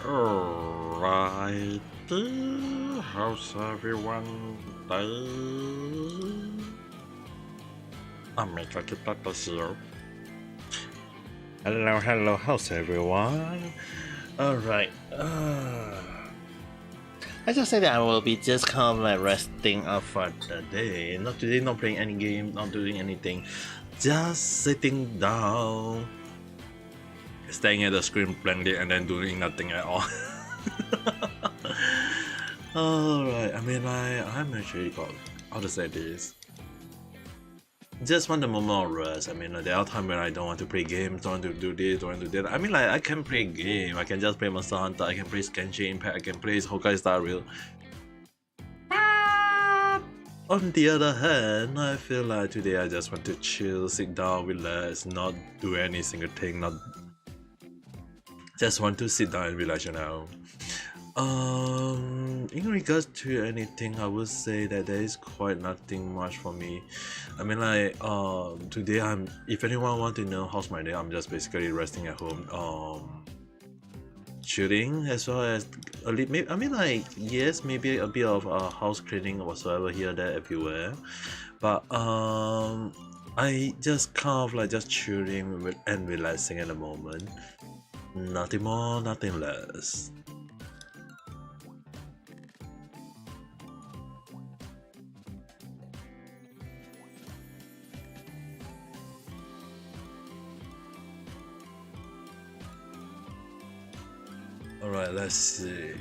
Alright, how's everyone day? Omega Kipata here. Hello, how's everyone? Alright, I just said that I will be just kind of like resting up for the day. Not today, not playing any game, not doing anything. Just sitting down, staring at the screen blankly and then doing nothing at all. Alright, I mean, I'm actually got how to say this. Just want a moment of rest. I mean, there are times when I don't want to play games, don't want to do this, don't want to do that. I mean, like, I can play game. I can just play Monster Hunter, I can play Genshin Impact, I can play Honkai Star Rail. On the other hand, I feel like today I just want to chill, sit down, relax, not do any single thing, not just want to sit down and relax, you know. In regards to anything, I would say that there is quite nothing much for me. I mean, like, today if anyone want to know how's my day, I'm just basically resting at home, chilling, as well as a little. I mean, like, yes, maybe a bit of house cleaning or whatsoever here, there, everywhere, but I just kind of like just chilling and relaxing at the moment. Nothing more, nothing less. Alright, let's see.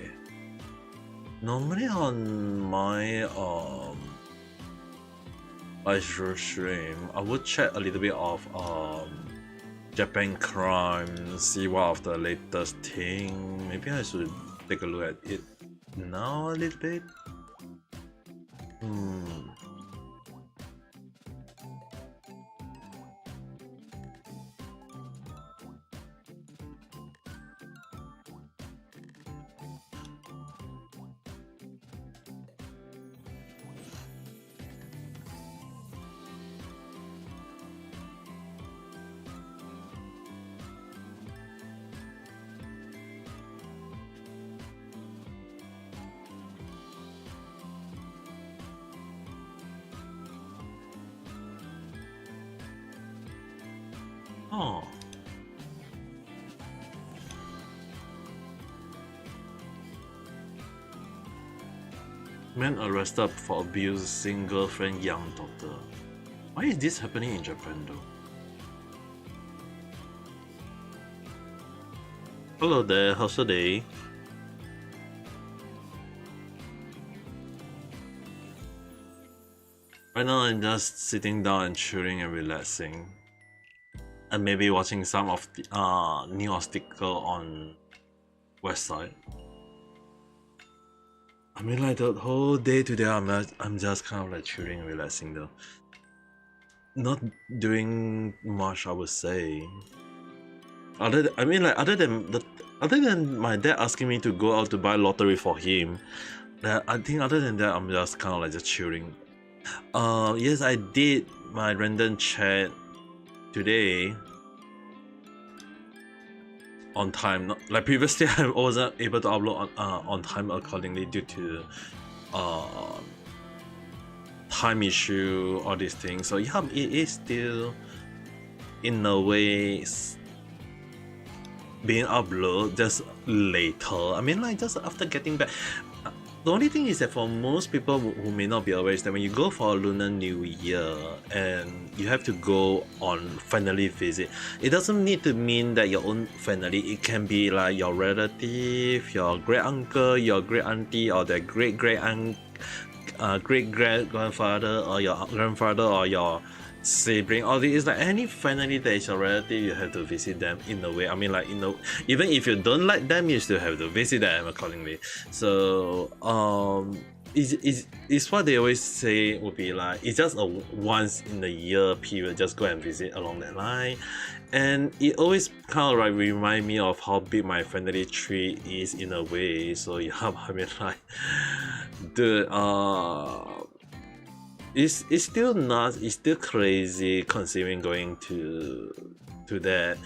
Normally on my live stream, I would check a little bit of Japan crime, see what of the latest thing. Maybe I should take a look at it now a little bit. Oh. Man arrested for abusing girlfriend young daughter. Why is this happening in Japan though? Hello there, how's your day? Right now I'm just sitting down and chilling and relaxing. And maybe watching some of the new article on website. I mean, like, the whole day today I'm just kind of like chilling and relaxing though. Not doing much, I would say. Other than my dad asking me to go out to buy lottery for him, I think other than that I'm just kind of like just chilling. Yes, I did my random chat today on time. Like previously, I wasn't able to upload on time accordingly due to time issue, all these things. So yeah, it is still in a way being uploaded just later. I mean, like, just after getting back. The only thing is that for most people who may not be aware is that when you go for a Lunar New Year and you have to go on family visit, it doesn't need to mean that your own family. It can be like your relative, your great uncle, your great auntie, or their great grandfather, or your grandfather, or your sibling. All this is like any family that is your relative, you have to visit them in a way. I mean, like, even if you don't like them, you still have to visit them accordingly. So it's what they always say would be like, it's just a once in a year period, just go and visit along that line. And it always kind of like remind me of how big my family tree is in a way. So yeah, I mean, like, it's still not, it's still crazy considering going to that.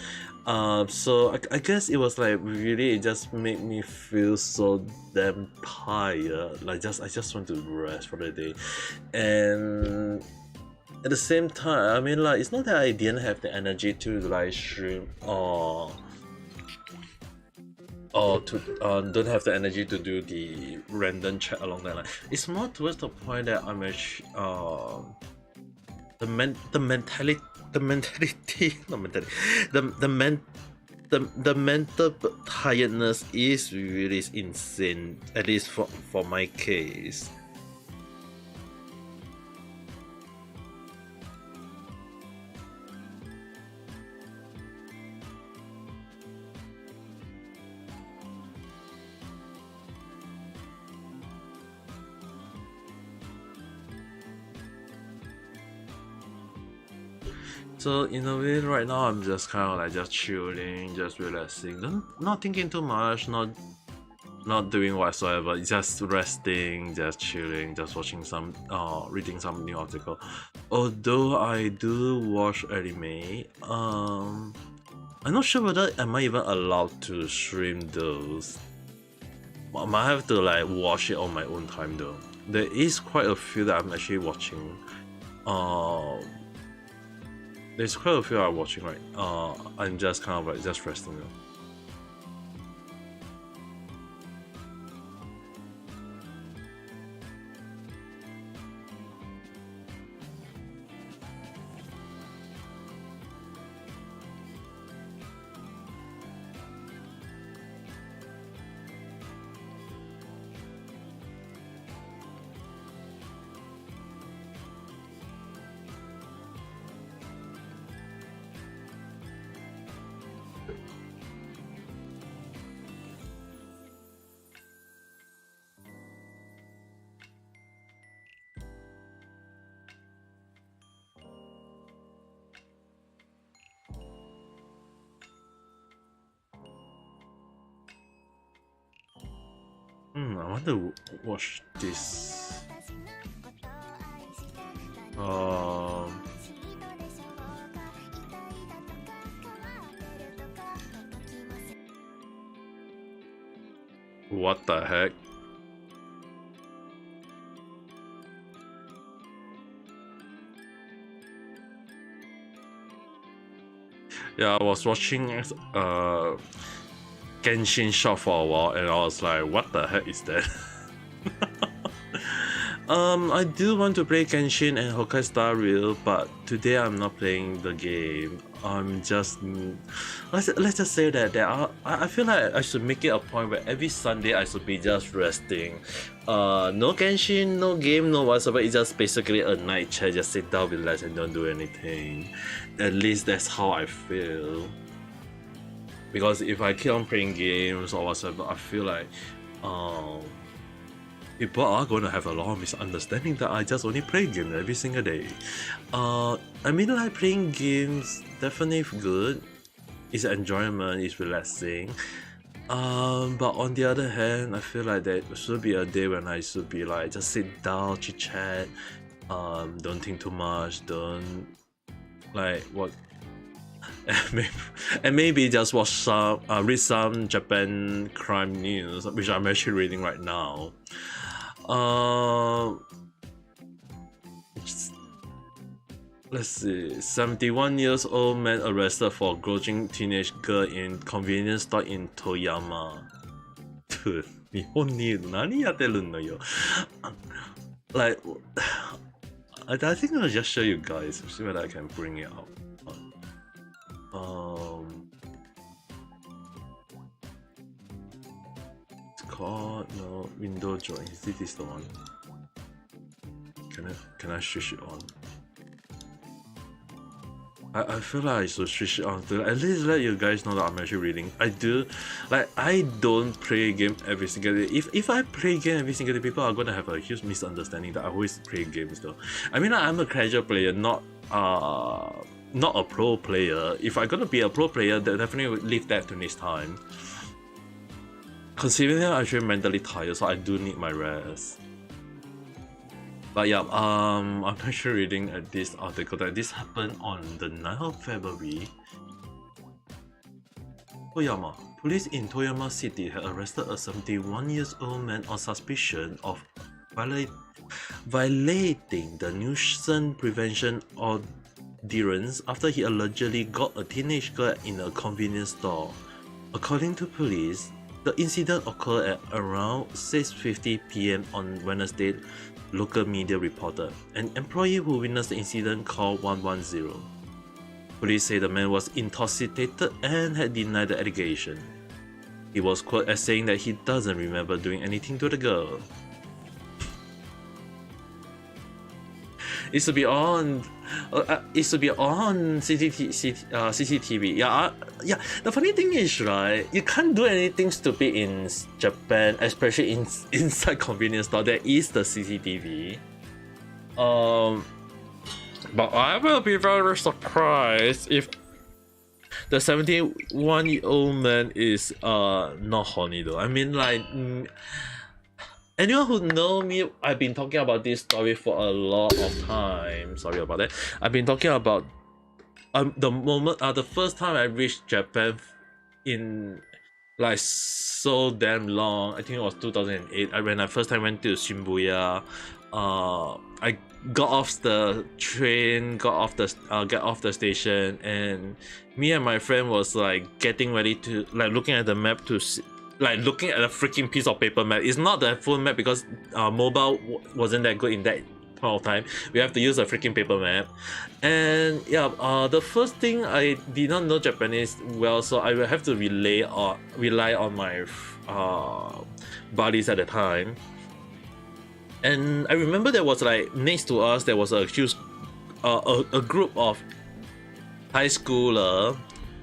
So I guess it was like really, it just made me feel so damn tired. Like just I just want to rest for the day, and at the same time, I mean, like, it's not that I didn't have the energy to live stream or to don't have the energy to do the random chat along that line. It's more towards the point that I'm actually the mentality the mentality not mentality the men the mental tiredness is really insane, at least for my case. So in a way, right now I'm just kind of like just chilling, just relaxing, not thinking too much, not doing whatsoever, just resting, just chilling, just watching some, reading some new article. Although I do watch anime, I'm not sure whether am I even allowed to stream those. I might have to like watch it on my own time though. There is quite a few that I'm actually watching. There's quite a few I'm watching, right? I'm just kind of like just resting now. I want to watch this. What the heck? Yeah, I was watching Genshin Shop for a while, and I was like, what the heck is that? I do want to play Genshin and Honkai Star Rail, but today I'm not playing the game. I'm just let's just say that I feel like I should make it a point where every Sunday I should be just resting. No Genshin, no game, no whatsoever. It's just basically a night chat. Just sit down, relax, and don't do anything. At least that's how I feel. Because if I keep on playing games or whatsoever, I feel like people are going to have a lot of misunderstanding that I just only play games every single day. I mean, like, playing games definitely good. It's enjoyment, it's relaxing. But on the other hand, I feel like there should be a day when I should be like just sit down, chit chat, don't think too much, don't like what. And maybe just watch some, read some Japan crime news, which I'm actually reading right now. Let's see. 71 years old man arrested for grooming teenage girl in convenience store in Toyama. Dude, 日本にいる何やってるのよ? Like, I think I'll just show you guys, see whether I can bring it up. It's called no window drawing. Is this the one? Can I switch it on? I feel like I should switch it on to at least let you guys know that I'm actually reading. I don't play game every single day. If I play game every single day, people are gonna have a huge misunderstanding that I always play games though. I mean, I'm a casual player, not a pro player. If I'm gonna be a pro player, then definitely leave that to next time. Considering I'm actually mentally tired, so I do need my rest. But yeah, I'm actually reading this article that this happened on the 9th of February. Toyama. Police in Toyama City had arrested a 71-year-old man on suspicion of violating the nuisance prevention ordinance after he allegedly got a teenage girl in a convenience store. According to police, the incident occurred at around 6:50 p.m. on Wednesday, local media reported. An employee who witnessed the incident called 110. Police say the man was intoxicated and had denied the allegation. He was quoted as saying that he doesn't remember doing anything to the girl. It should be on. It should be on CCTV. Yeah. The funny thing is, right? You can't do anything stupid in Japan, especially inside convenience store. There is the CCTV. But I will be very surprised if the 71-year-old man is not horny though. I mean, like. Anyone who know me, I've been talking about this story for a lot of time. Sorry about that. I've been talking about the first time I reached Japan in like so damn long. I think it was 2008. When I first time went to Shibuya, I got off the train, get off the station, and me and my friend was like getting ready to looking at the map to see, looking at a freaking piece of paper map. It's not the full map because mobile wasn't that good in that point of time. We have to use a freaking paper map. And yeah, the first thing, I did not know Japanese well, so I will have to rely on my buddies at the time. And I remember there was next to us there was a huge a group of high schooler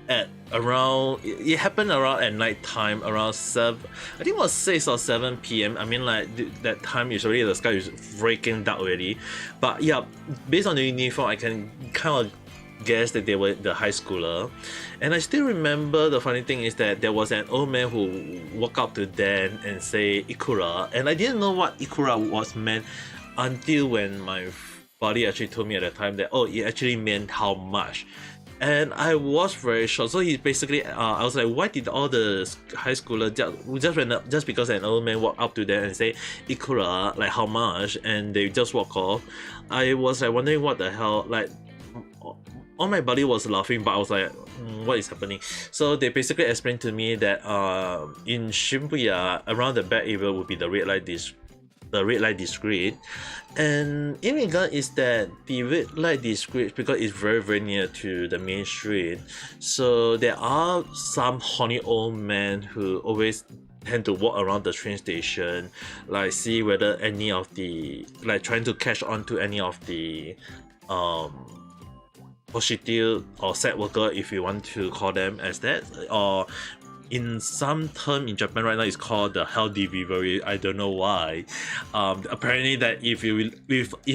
at around, it happened around at night time, around 7, I think it was 6 or 7 p.m. I mean, that time usually the sky is freaking dark already. But yeah, based on the uniform, I can kind of guess that they were the high schooler. And I still remember the funny thing is that there was an old man who walked up to them and say Ikura, and I didn't know what Ikura was meant until when my buddy actually told me at the time that it actually meant how much. And I was very shocked. So he basically, I was like, why did all the high schoolers just because an old man walked up to them and say Ikura, like how much, and they just walk off. I was like wondering what the hell, all my buddy was laughing, but I was like, what is happening? So they basically explained to me that in Shibuya, around the back area would be the red light district. And in regard is that the red light district, because it's very very near to the main street, so there are some horny old men who always tend to walk around the train station, see whether any of the trying to catch on to any of the prostitute or sex worker, if you want to call them as that, or in some term in Japan right now it's called the hell delivery. I don't know why. Apparently that if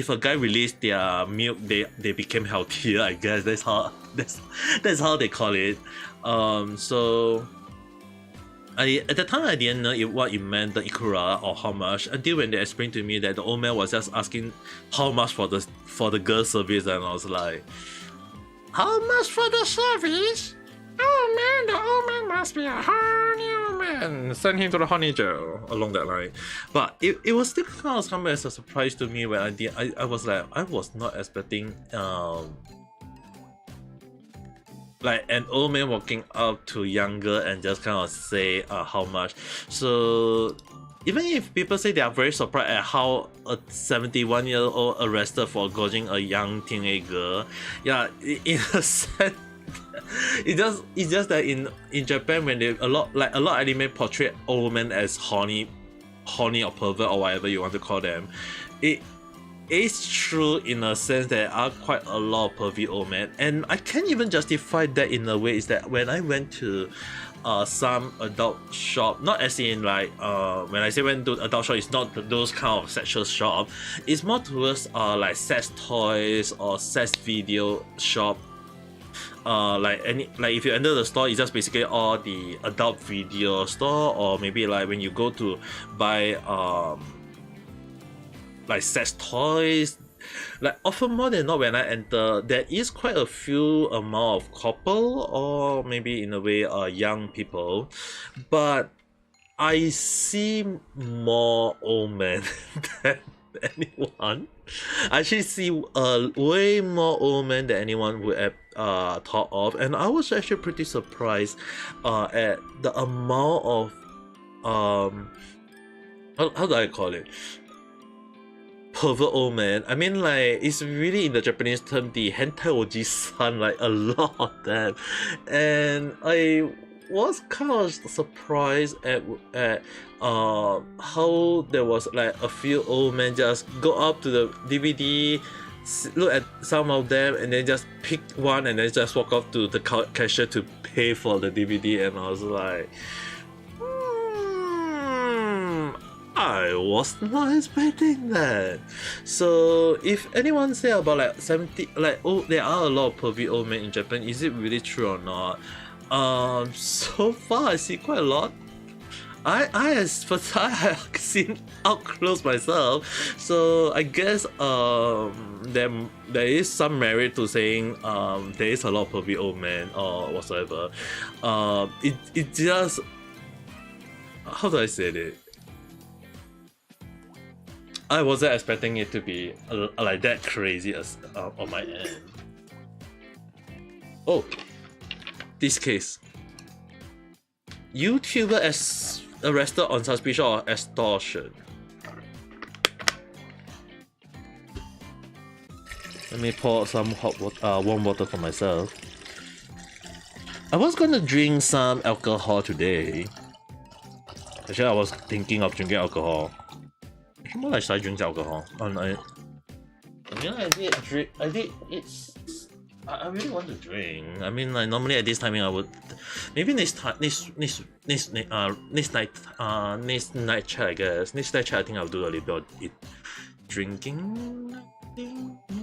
a guy released their milk, they became healthier. I guess that's how they call it. So at the time I didn't know what it meant, the Ikura or how much, until when they explained to me that the old man was just asking how much for the girl service, and I was like, how much for the service? Oh man, the old man must be a horny old man. Send him to the honey jail, along that line. But it was still kind of come as a surprise to me when I was like, I was not expecting an old man walking up to younger and just kind of say how much. So even if people say they are very surprised at how a 71-year-old arrested for gouging a young teenage girl, yeah, in a sense, it's just that in Japan, when they a lot of anime portray old men as horny or pervert or whatever you want to call them, it is true in a sense there are quite a lot of pervy old men, and I can't even justify that in a way. Is that when I went to some adult shop, not as in when I say went to adult shop, it's not those kind of sexual shop, it's more towards sex toys or sex video shop. If you enter the store, it's just basically all the adult video store, or maybe when you go to buy sex toys, like often more than not when I enter, there is quite a few amount of couple or maybe in a way young people, but I see more old men than anyone. I actually see way more old men than anyone would have thought of, and I was actually pretty surprised at the amount of how do I call it? Pervert old man. I mean, like, it's really in the Japanese term the hentai oji-san, like a lot of them, and I was kind of surprised at how there was like a few old men just go up to the DVD, look at some of them, and then just pick one and then just walk up to the cashier to pay for the DVD, and I was like, I was not expecting that. So if anyone say about like 70, like, oh, there are a lot of pervy old men in Japan, is it really true or not? So far I see quite a lot. I as first time have seen up close myself, so I guess there is some merit to saying there is a lot of pervy old men or whatsoever. It just, how do I say it? I wasn't expecting it to be like that crazy as on my end. Oh, this case. YouTuber arrested on suspicion of extortion. Let me pour some hot water, warm water for myself. I was gonna drink some alcohol today. Actually, I was thinking of drinking alcohol. More like I drink alcohol. I mean, I did drink. I really want to drink. I mean, like normally at this timing, I would maybe next night chat. I guess next night chat. I think I'll do a little bit of drinking.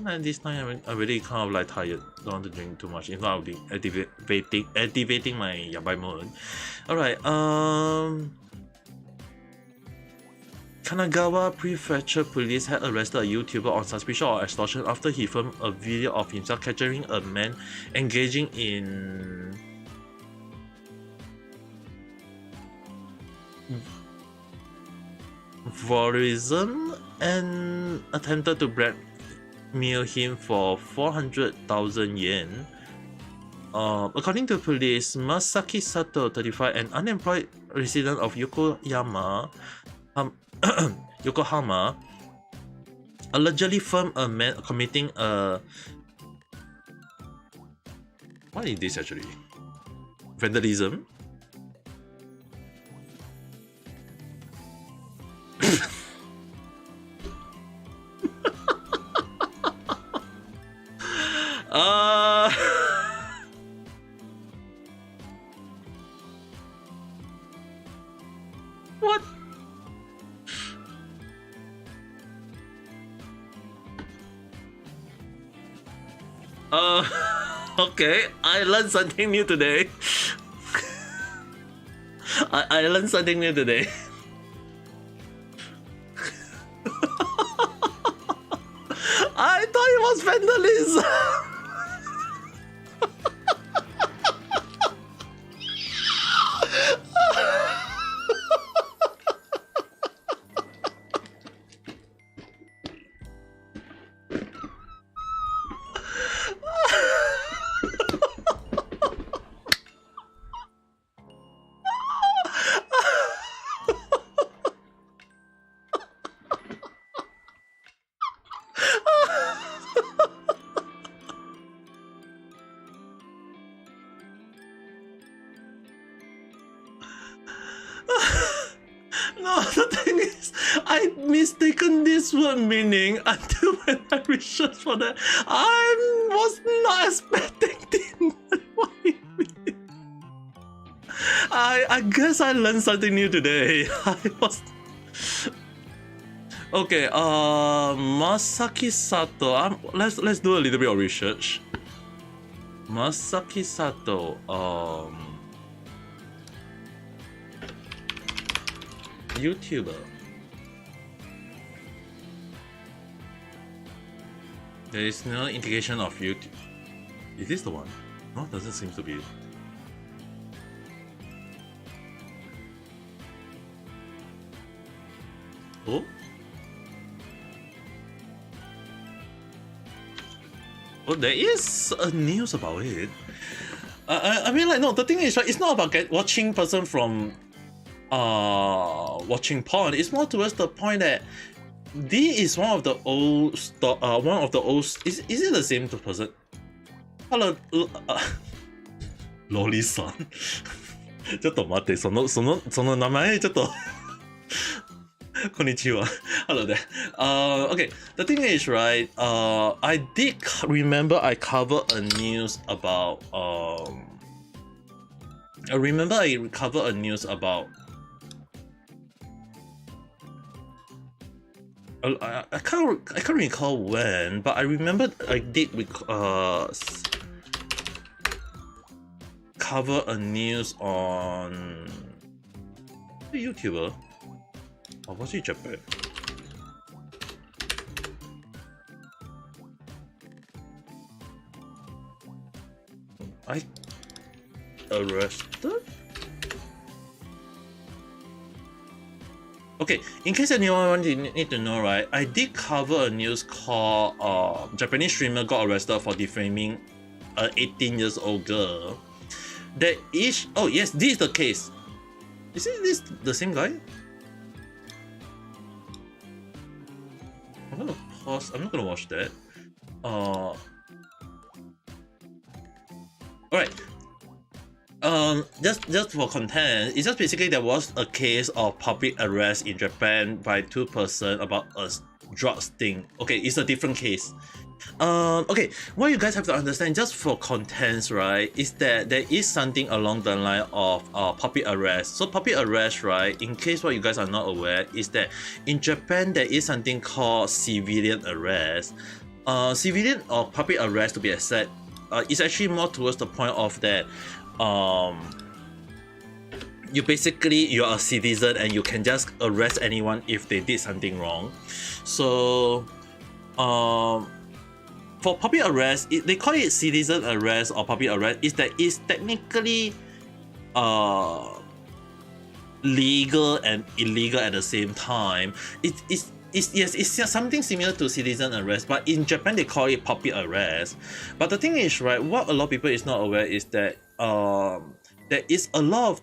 At this time, I'm really kind of like tired. Don't want to drink too much. If not, I'll be activating my yabai mode. All right. Kanagawa Prefecture Police had arrested a YouTuber on suspicion of extortion after he filmed a video of himself capturing a man engaging in voyeurism and attempted to blackmail him for 400,000 yen. According to police, Masaki Sato, 35, an unemployed resident of Yokohama, allegedly filmed a man committing a... What is this actually? Vandalism? What? Okay, I learned something new today. I learned something new today. I thought it was vandalism. No, the thing is, I mistaken this word meaning until when I researched for that. I was not expecting this. What do you mean? I guess I learned something new today. I was... Okay, Masaki Sato. Let's do a little bit of research. Masaki Sato. YouTuber. There is no indication of YouTube. Is this the one? No, doesn't seem to be. Oh? Oh, there is a news about it. I mean, like, no, the thing is, right, it's not about watching person from watching porn. It's more towards the point that this is one of the old is it the same person? Hello, Loli san. ちょっと待って、その名前ちょっとKonnichiwa. Hello there. Okay, the thing is, right, I did remember I covered a news about I remember I covered a news about I can't recall when, but I remember I did cover a news on a YouTuber. Or was it Japan? I arrested? Okay, in case anyone need to know, right, I did cover a news called Japanese streamer got arrested for defaming an 18 years old girl. There is, oh yes, this is the case. Is this the same guy? I'm gonna pause. I'm not gonna watch that. Alright. Just for content, it's just basically there was a case of public arrest in Japan by two persons about a drug sting. Okay, it's a different case. Okay, what you guys have to understand, just for contents, right, is that there is something along the line of public arrest. So public arrest, right, in case what you guys are not aware, is that in Japan there is something called civilian arrest. Civilian or public arrest, to be exact, is actually more towards the point of that you are a citizen and you can just arrest anyone if they did something wrong. So for public arrest, they call it citizen arrest or public arrest, is that it's technically legal and illegal at the same time. It's something similar to citizen arrest, but in Japan they call it public arrest. But the thing is, right, what a lot of people is not aware is that there is a lot of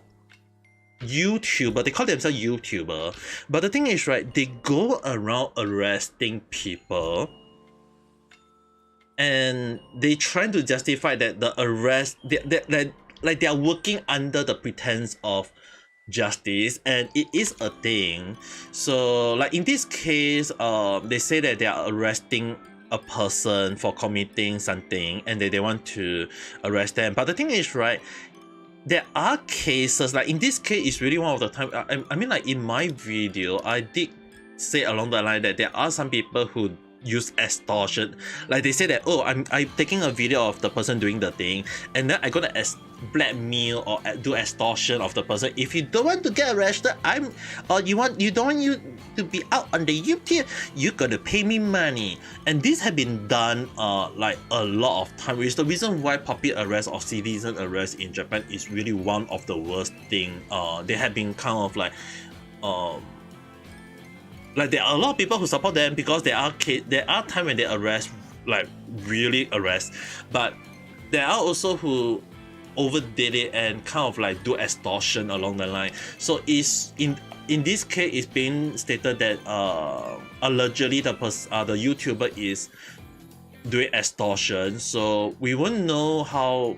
YouTuber, they call themselves YouTuber, but the thing is, right, they go around arresting people and they trying to justify that the arrest, they are working under the pretense of justice, and it is a thing. So like in this case, they say that they are arresting a person for committing something and they want to arrest them. But the thing is, right, there are cases, like in this case, it's really one of the time, I mean, like in my video, I did say along the line that there are some people who use extortion. Like they say that, oh, I'm taking a video of the person doing the thing, and then I gonna blackmail or do extortion of the person. If you don't want to get arrested, you don't want you to be out on the YouTube, you gotta pay me money. And this have been done like a lot of time, which is the reason why public arrest or citizen arrest in Japan is really one of the worst thing. They have been kind of like there are a lot of people who support them because there are times when they arrest, like really arrest, but there are also who overdid it and kind of like do extortion along the line. So is in this case, it's being stated that allegedly the YouTuber is doing extortion. So we won't know how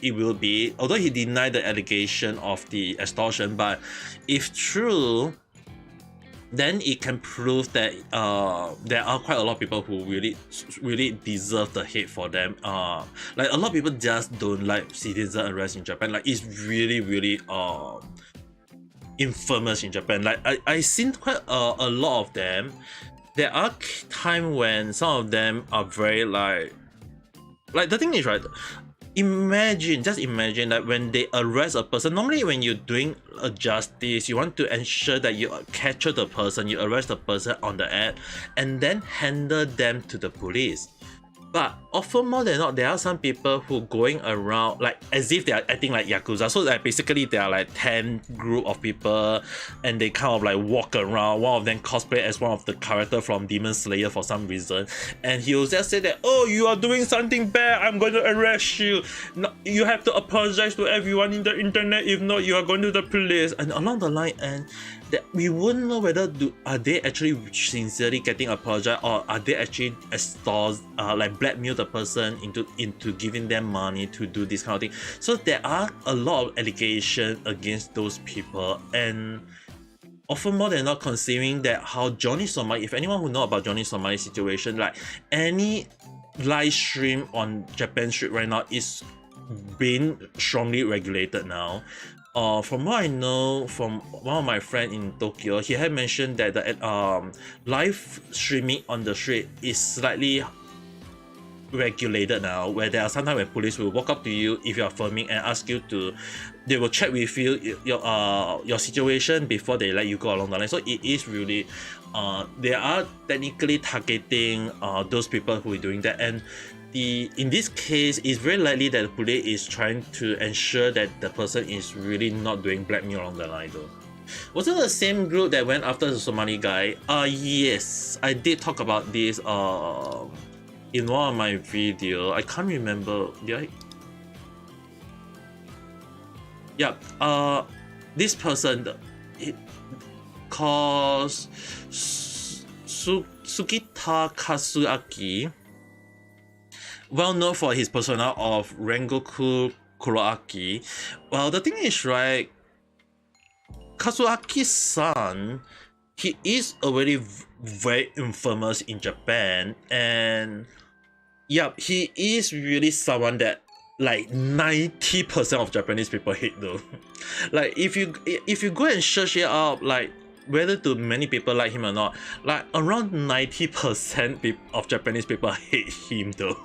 it will be, although he denied the allegation of the extortion. But if true, then it can prove that there are quite a lot of people who really deserve the hate for them. Like a lot of people just don't like citizen arrest in Japan. Like it's really infamous in Japan. Like I seen quite a lot of them. There are times when some of them are very like the thing is, right, just imagine that when they arrest a person, normally when you're doing a justice, you want to ensure that you capture the person, you arrest the person on the act, and then handle them to the police. But often more than not, there are some people who going around like as if they are acting like Yakuza. So like basically there are like 10 group of people and they kind of like walk around. One of them cosplay as one of the character from Demon Slayer for some reason. And he'll just say that, oh, you are doing something bad, I'm going to arrest you. No, you have to apologize to everyone in the internet, if not you are going to the police. And along the line, and that we wouldn't know whether are they actually sincerely getting apologize, or are they actually like blackmail the person into giving them money to do this kind of thing. So there are a lot of allegations against those people, and often more than not, considering that how Johnny Somai, if anyone who know about Johnny Somai's situation, like any live stream on Japan Street right now is being strongly regulated now. From what I know from one of my friends in Tokyo, he had mentioned that the live streaming on the street is slightly regulated now, where there are sometimes when police will walk up to you if you are filming and ask you to, they will check with you your situation before they let you go along the line. So it is really they are technically targeting those people who are doing that. And in this case, it's very likely that the police is trying to ensure that the person is really not doing blackmail along the line though. Was it the same group that went after the Somali guy? Yes, I did talk about this in one of my video. I can't remember. Did I? Yeah, this person, it calls Sugita Kazuaki, well known for his persona of Rengoku Kuroaki. Well, the thing is, right, Kazuaki's son, he is already very infamous in Japan, and yeah, he is really someone that like 90% of Japanese people hate though. Like if you go and search it up, like whether to many people like him or not, like around 90% of Japanese people hate him though.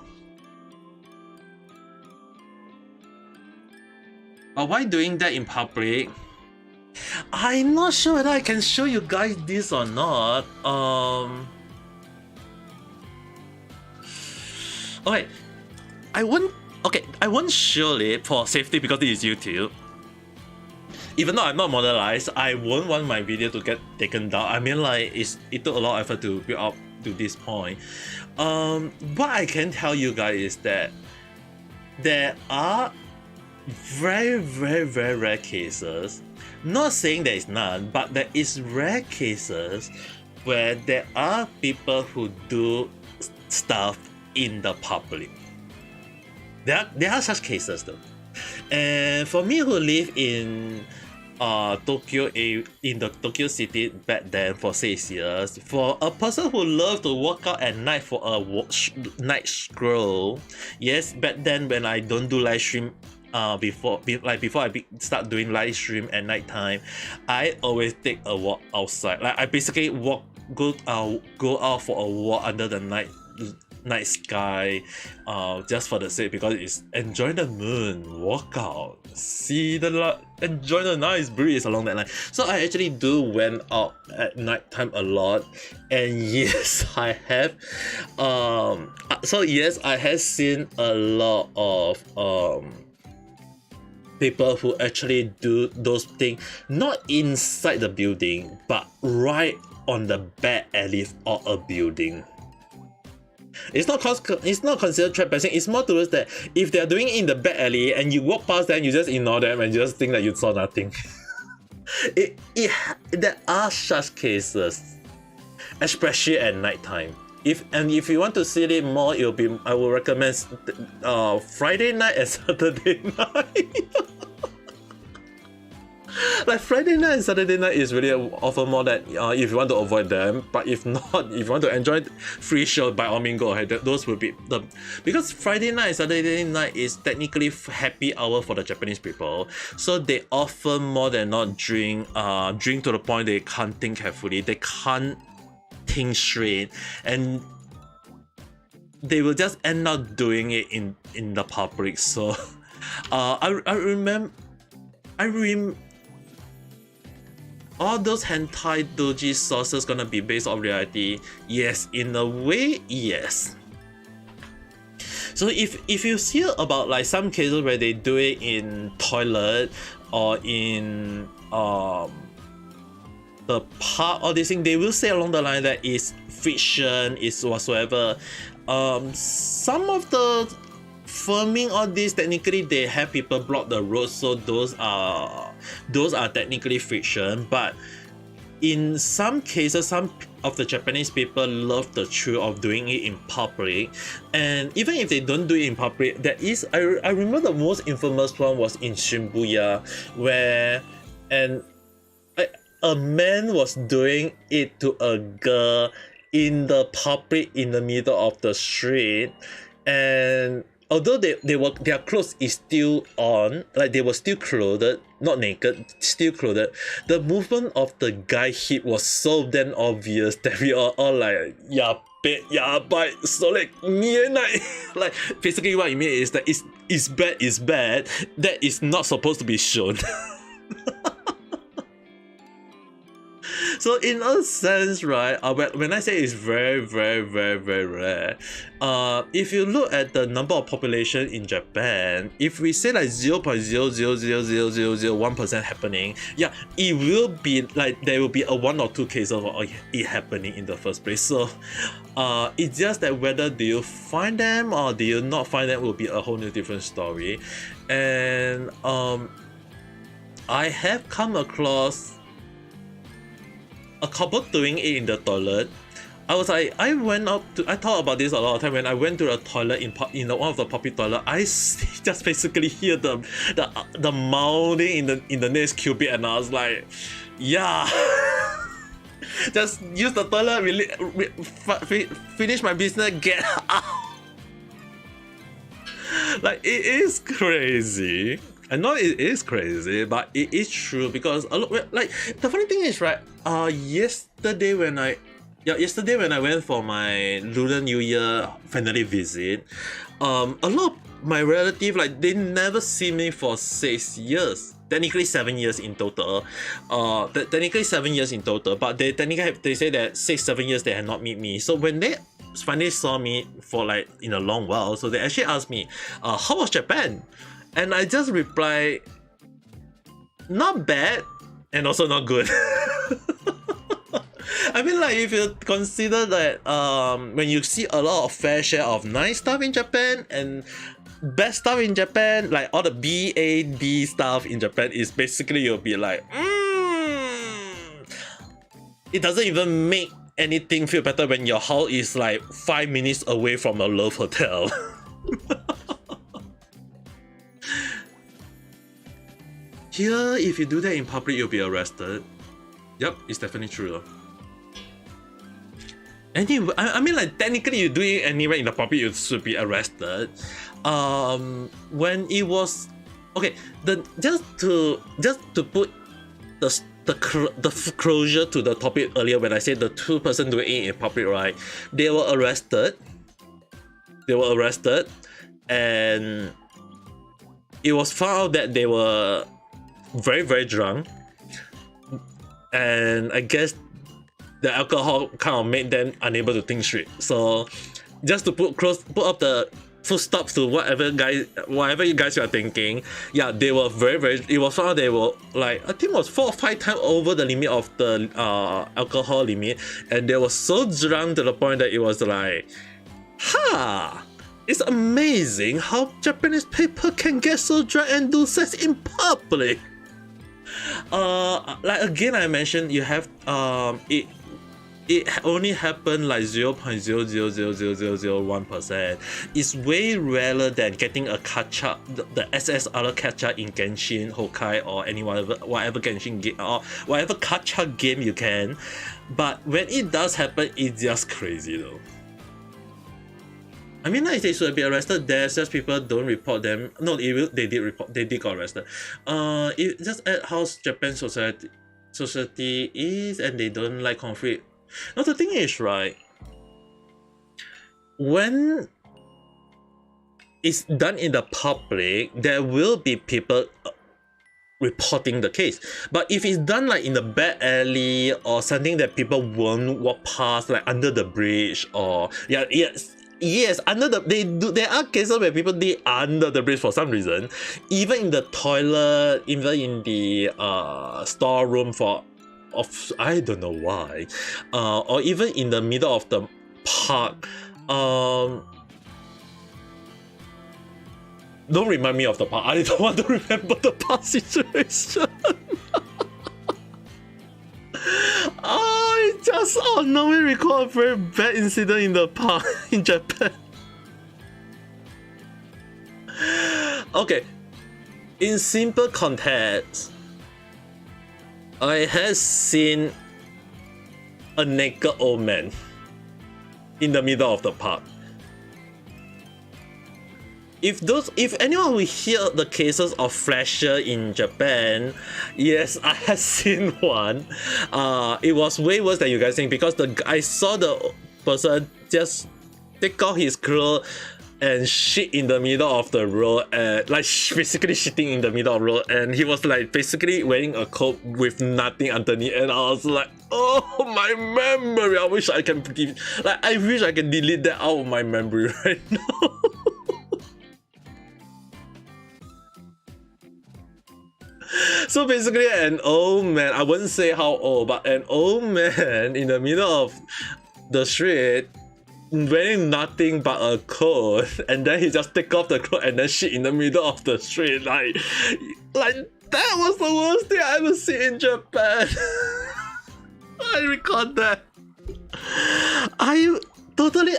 But why doing that in public? I'm not sure whether I can show you guys this or not. Okay, I won't show it for safety because this is YouTube. Even though I'm not monetized, I won't want my video to get taken down. I mean, like it took a lot of effort to build up to this point. What I can tell you guys is that there are very rare cases, not saying there is none, but there is rare cases where there are people who do stuff in the public. There are such cases though. And for me who live in Tokyo, in the Tokyo city back then for 6 years, for a person who loved to walk out at night for a night stroll, yes, back then when I don't do live stream, before I start doing live stream at night time, I always take a walk outside. Like I basically go out for a walk under the night sky, just for the sake, because it's enjoy the moon, walk out, see enjoy the nice breeze along that line. So I actually do went out at night time a lot, and yes, I have I have seen a lot of people who actually do those things not inside the building but right on the back alley of a building. It's not considered trespassing. It's more towards that if they're doing it in the back alley and you walk past them, you just ignore them and just think that you saw nothing. There are such cases, especially at night time. If you want to see it more, I will recommend Friday night and Saturday night. Like Friday night and Saturday night is really offer more that if you want to avoid them, but if not, if you want to enjoy free show, by all means go ahead. Those will be because Friday night and Saturday night is technically happy hour for the Japanese people, so they often more than not drink to the point they can't think carefully, they can't think straight, and they will just end up doing it in the public. So I remember all those hentai doji sources gonna be based on reality. Yes, in a way, yes. So if you hear about like some cases where they do it in toilet or in the park, all these things, they will say along the line that it's fiction, is whatsoever. Some of the filming all this, technically they have people block the road, so those are technically fiction. But in some cases, some of the Japanese people love the thrill of doing it in public, and even if they don't do it in public, there is I remember the most infamous one was in Shibuya, where a man was doing it to a girl in the public in the middle of the street, and although their clothes is still on, like they were still clothed, not naked, still clothed, the movement of the guy hip was so damn obvious that we are all like, yeah, but so like me and like basically what you mean is that it's bad, that is not supposed to be shown. So in a sense, right, when I say it's very, very, very, very rare, if you look at the number of population in Japan, if we say like 0.0000001% happening, yeah, it will be like there will be a 1 or 2 cases of it happening in the first place. So it's just that whether do you find them or do you not find them will be a whole new different story. And I have come across a couple doing it in the toilet. I was like, I thought about this a lot of time when I went to the toilet in one of the public toilet. I just basically hear the mouthing in the next cubic, and I was like, yeah, just use the toilet, finish my business, get out. Like, it is crazy. I know it is crazy, but it is true because like the funny thing is, right? Yesterday when I went for my Lunar New Year family visit, a lot of my relatives, like, they never see me for 6 years. Technically 7 years in total. Technically 7 years in total, but they say that 6-7 years they had not met me. So when they finally saw me for like in a long while, so they actually asked me, how was Japan? And I just reply, not bad, and also not good. I mean, like, if you consider that when you see a lot of fair share of nice stuff in Japan and bad stuff in Japan, like all the BAD stuff in Japan is basically you'll be like, it doesn't even make anything feel better when your house is like 5 minutes away from a love hotel. Here, if you do that in public, you'll be arrested. Yep, it's definitely true. Anyway, I mean, like, technically you do it anywhere in the public, you should be arrested. When it was okay, just to put the closure to the topic earlier, when I said the 2 person doing it in public, right? They were arrested, and it was found out that they were very, very drunk, and I guess the alcohol kind of made them unable to think straight. So just to put up the full stops to whatever you guys are thinking, yeah, they were very, very, it was found they were like, I think it was 4 or 5 times over the limit of the alcohol limit, and they were so drunk to the point that it was like, it's amazing how Japanese people can get so drunk and do sex in public. Like, again, I mentioned you have it only happened like 0.0000001%. It's way rarer than getting a gacha, the SSR gacha in Genshin, Honkai, or any whatever Genshin game or whatever gacha game you can. But when it does happen, it's just crazy though. I mean, like, they should be arrested. There's just people don't report them. No, they did got arrested. It just at how Japan society is, and they don't like conflict. Now the thing is, right, when it's done in the public, there will be people reporting the case. But if it's done like in the back alley or something that people won't walk past, like under the bridge, or yes, under the there are cases where people dig under the bridge for some reason, even in the toilet, even in the storeroom for of I don't know why, or even in the middle of the park. Don't remind me of the park. I don't want to remember the park situation. I just now we recall a very bad incident in the park in Japan. Okay, in simple context, I had seen a naked old man in the middle of the park. If anyone will hear the cases of flasher in Japan, yes, I have seen one. It was way worse than you guys think, because I saw the person just take out his clothes and shit in the middle of the road, and like basically shitting in the middle of the road, and he was like basically wearing a coat with nothing underneath, and I was like, oh, my memory. I wish I can delete that out of my memory right now. So basically, an old man, I wouldn't say how old, but an old man in the middle of the street wearing nothing but a coat, and then he just take off the coat and then shit in the middle of the street. Like that was the worst thing I ever seen in Japan. I record that. I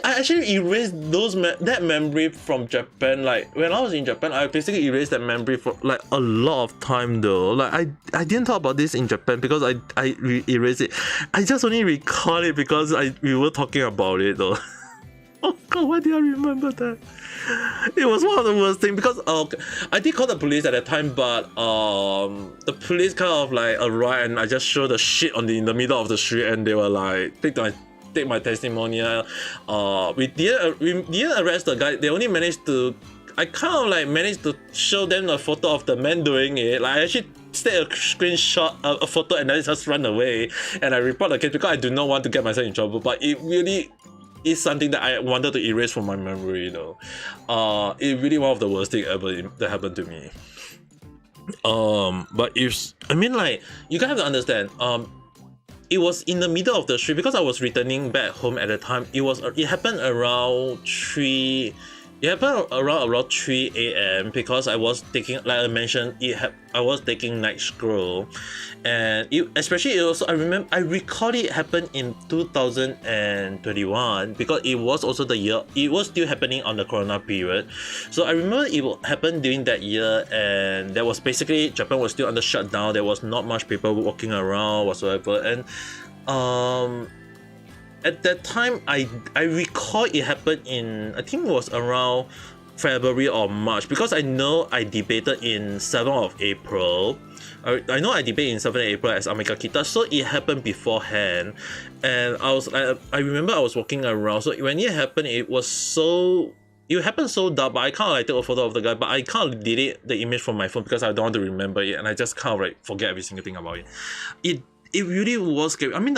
actually erased that memory from Japan. Like when I was in Japan, I basically erased that memory for like a lot of time though. Like I didn't talk about this in Japan because I erased it. I just only recall it because we were talking about it though. Oh god, why did I remember that? It was one of the worst things because I did call the police at that time, but the police kind of like arrived and I just showed the shit in the middle of the street, and they were like take my testimonial. We didn't arrest the guy. They only managed to. I kind of like managed to show them a photo of the man doing it. Like I actually take a screenshot, a photo, and then just run away. And I report the case because I do not want to get myself in trouble. But it really is something that I wanted to erase from my memory. You know, it really one of the worst things ever that happened to me. But you guys have to understand. It was in the middle of the street because I was returning back home at the time. It happened around 3. It happened around 3 a.m. because I was taking, like I mentioned, I was taking night scroll, and I recall it happened in 2021 because it was also the year it was still happening on the Corona period. So I remember it happened during that year, and there was basically Japan was still under shutdown. There was not much people walking around whatsoever, and at that time, I recall it happened in, I think it was around February or March, because I know I debated in 7th of April. I know I debated in 7th April as Amika Kita, so it happened beforehand. And I remember I was walking around, so when it happened, it happened so dark, but I kind of like took a photo of the guy, but I kind of delete the image from my phone because I don't want to remember it, and I just kind of like forget every single thing about it. It really was scary. I mean,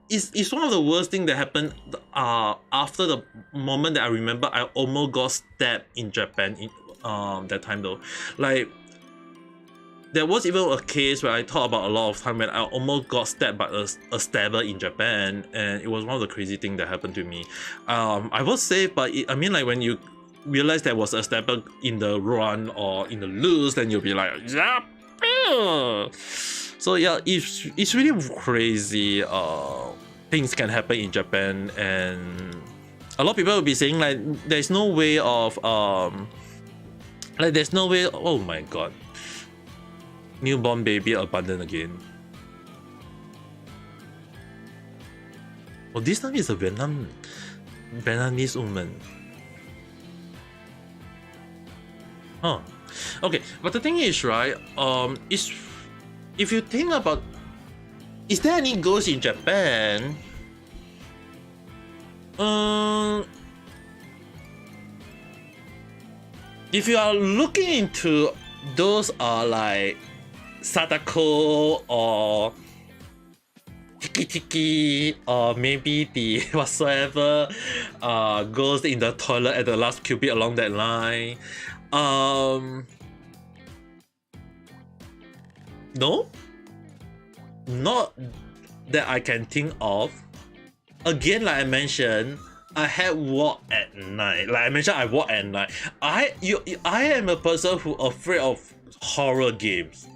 it's one of the worst things that happened after the moment that I remember I almost got stabbed in Japan in that time though. Like there was even a case where I talk about a lot of time when I almost got stabbed by a stabber in Japan, and it was one of the crazy things that happened to me. I was safe, but when you realize there was a stabber in the run or in the loose, then you'll be like, yeah. So yeah, it's really crazy. Things can happen in Japan, and a lot of people will be saying like there's no way of oh my god, newborn baby abandoned again. Oh, this time is a Vietnamese woman. Huh. Okay, but the thing is, right, if you think about, is there any ghosts in Japan? Um, if you are looking into those are like Sadako or Tiki Tiki or maybe the whatsoever goes in the toilet at the last cubit along that line. No, not that I can think of. Again, like I mentioned, I had walk at night. Like I mentioned, I walk at night. I am a person who afraid of horror games.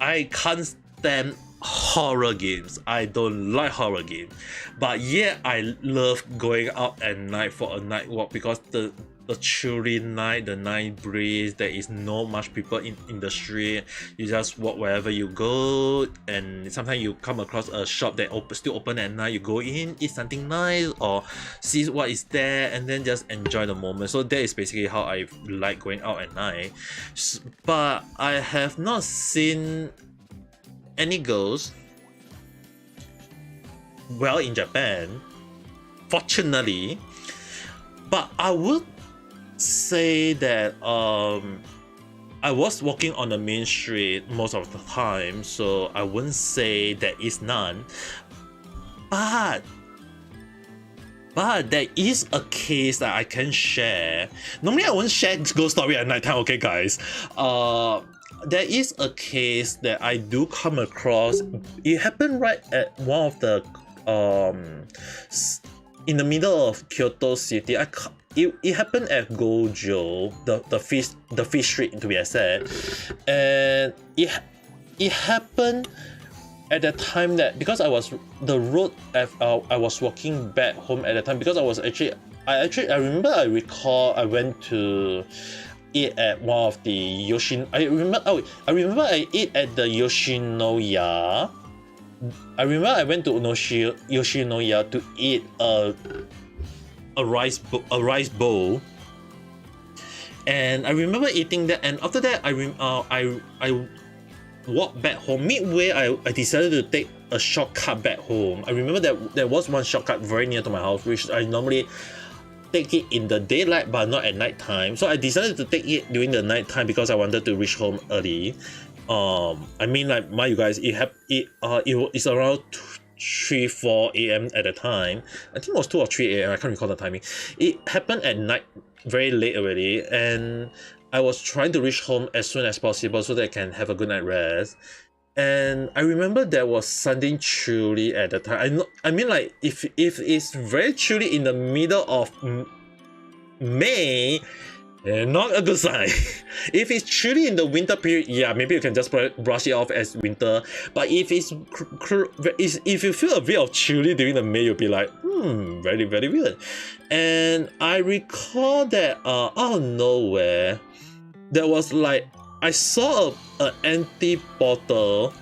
I can't stand horror games. I don't like horror games. But yeah, I love going out at night for a night walk because the chilly night, the night breeze, there is no much people in the street. You just walk wherever you go, and sometimes you come across a shop that still open at night. You go in, eat something nice, or see what is there, and then just enjoy the moment. So that is basically how I like going out at night. But I have not seen any ghosts well in Japan, fortunately. But I would say that I was walking on the main street most of the time, so I wouldn't say there is none. But there is a case that I can share. Normally I won't share ghost story at night time, okay guys? There is a case that I do come across. It happened right at one of the in the middle of Kyoto City. It happened at Gojo, the fish street to be exact, and it happened at the time that because I was I was walking back home at the time because I recall I went to eat at one of the I remember I ate at the Yoshinoya. I remember I went to Yoshinoya to eat a rice bowl, and I remember eating that. And after that, I walked back home. Midway, I decided to take a shortcut back home. I remember that there was one shortcut very near to my house, which I normally take it in the daylight but not at night time. So I decided to take it during the night time because I wanted to reach home early. I mean, like you guys, it's around 3-4 a.m. at the time. I think it was 2 or 3 a.m. I can't recall the timing. It happened at night, very late already, and I was trying to reach home as soon as possible so that I can have a good night rest. And I remember there was something chilly at the time. I mean, like if it's very chilly in the middle of May, not a good sign. If it's chilly in the winter period, yeah, maybe you can just brush it off as winter. But if if you feel a bit of chilly during the May, you'll be like, very, very weird. And I recall that out of nowhere, there was like I saw an empty bottle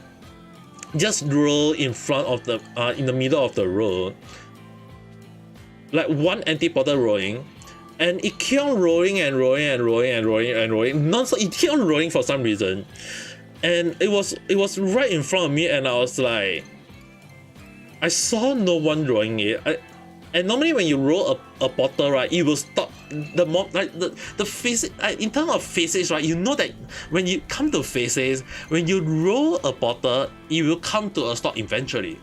just roll in front of the in the middle of the road, like one empty bottle rolling. And it kept on rolling and rolling and rolling and rolling and rolling. Non-stop, it kept on rolling for some reason. And it was right in front of me, and I was like, I saw no one rolling it. And normally when you roll a bottle, right, it will stop the face. In terms of phases, right, you know that when you come to phases, when you roll a bottle, it will come to a stop eventually.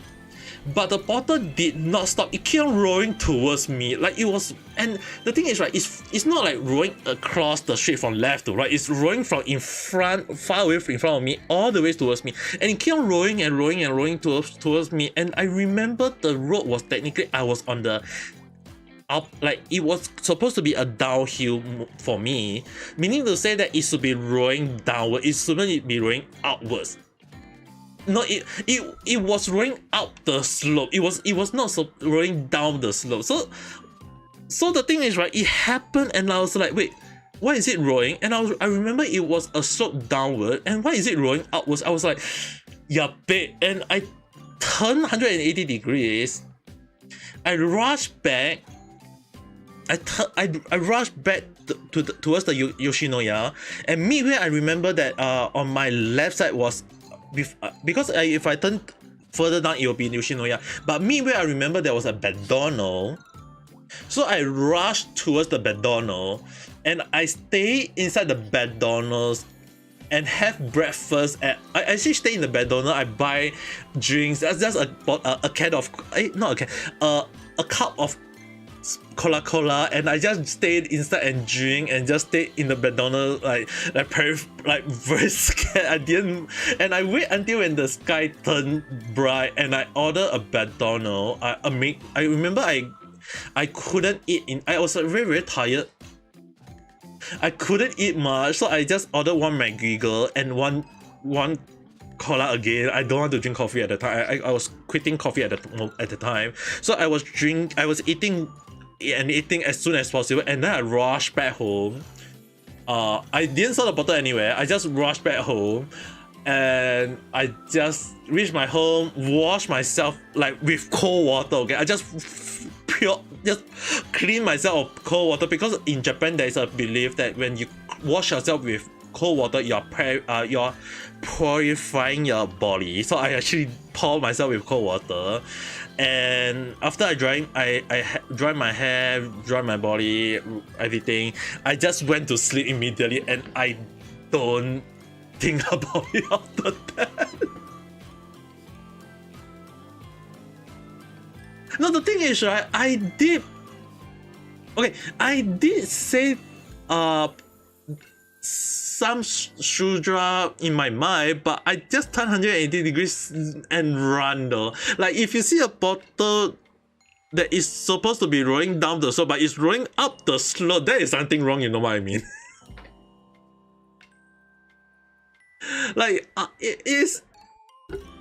But the bottle did not stop. It kept on rolling towards me. Like it was, and the thing is, right, it's not like rolling across the street from left to right. It's rolling from in front, far away in front of me, all the way towards me. And it kept on rolling and rolling and rolling towards me. And I remember the road was technically, I was on the up, like it was supposed to be a downhill for me. Meaning to say that it should be rolling downward. It shouldn't be rolling outwards. No, it was rolling up the slope. It was not rolling down the slope. So the thing is, right, it happened, and I was like, wait, why is it rolling? And I remember it was a slope downward, and why is it rolling upwards? I was like, yeah, babe. And I turned 180 degrees. I rushed back. I rushed back towards the Yoshinoya, and midway I remember that on my left side was. Because if I turn further down, it will be Yoshinoya. But midway, I remember there was a McDonald's So I rushed towards the McDonald's and I stay inside the McDonald's and have breakfast at. I actually stay in the McDonald's. I buy drinks. That's just a can of not a can, a cup of Coca-Cola, and I just stayed inside and drink and just stayed in the McDonald's like very scared. I didn't, and I wait until when the sky turned bright and I order a McDonald's. I remember I couldn't eat in. I was very tired. I couldn't eat much, so I just ordered one McGregor and one cola again. I don't want to drink coffee at the time. I was quitting coffee at the time, so I was eating as soon as possible, and then I rushed back home. I didn't saw the bottle anywhere. I just rushed back home, and I just reached my home, washed myself like with cold water. Okay, I just clean myself of cold water, because in Japan there is a belief that when you wash yourself with cold water, you're purifying your body. So I actually pour myself with cold water, and after I dry my hair, dry my body, everything, I just went to sleep immediately, and I don't think about it after that. No, the thing is, right, I did say some Shudra in my mind, but I just turn 180 degrees and run though. Like if you see a bottle that is supposed to be rolling down the slope but it's rolling up the slope, there is something wrong, you know what I mean? Like it is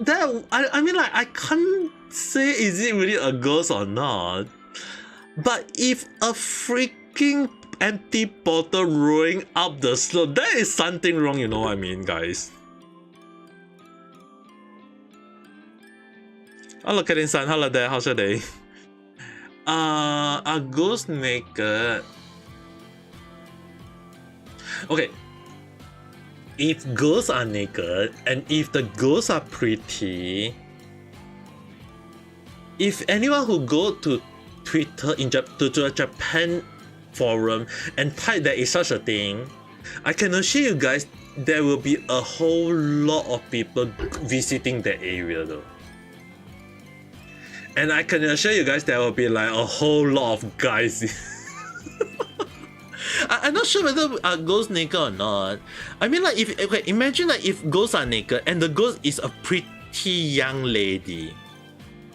that I mean, like, I can't say is it really a ghost or not, but if a freaking empty bottle rolling up the slope, there is something wrong, you know what I mean, guys? Hello, Karin-san. Hello there. How's your day? A ghost naked. Okay. If ghosts are naked and if the ghosts are pretty, if anyone who go to Twitter to a Japan forum and type there is such a thing, I can assure you guys there will be a whole lot of people visiting the area though. And I can assure you guys there will be like a whole lot of guys. I'm not sure whether ghosts naked or not. I mean, like, imagine like if ghosts are naked and the ghost is a pretty young lady.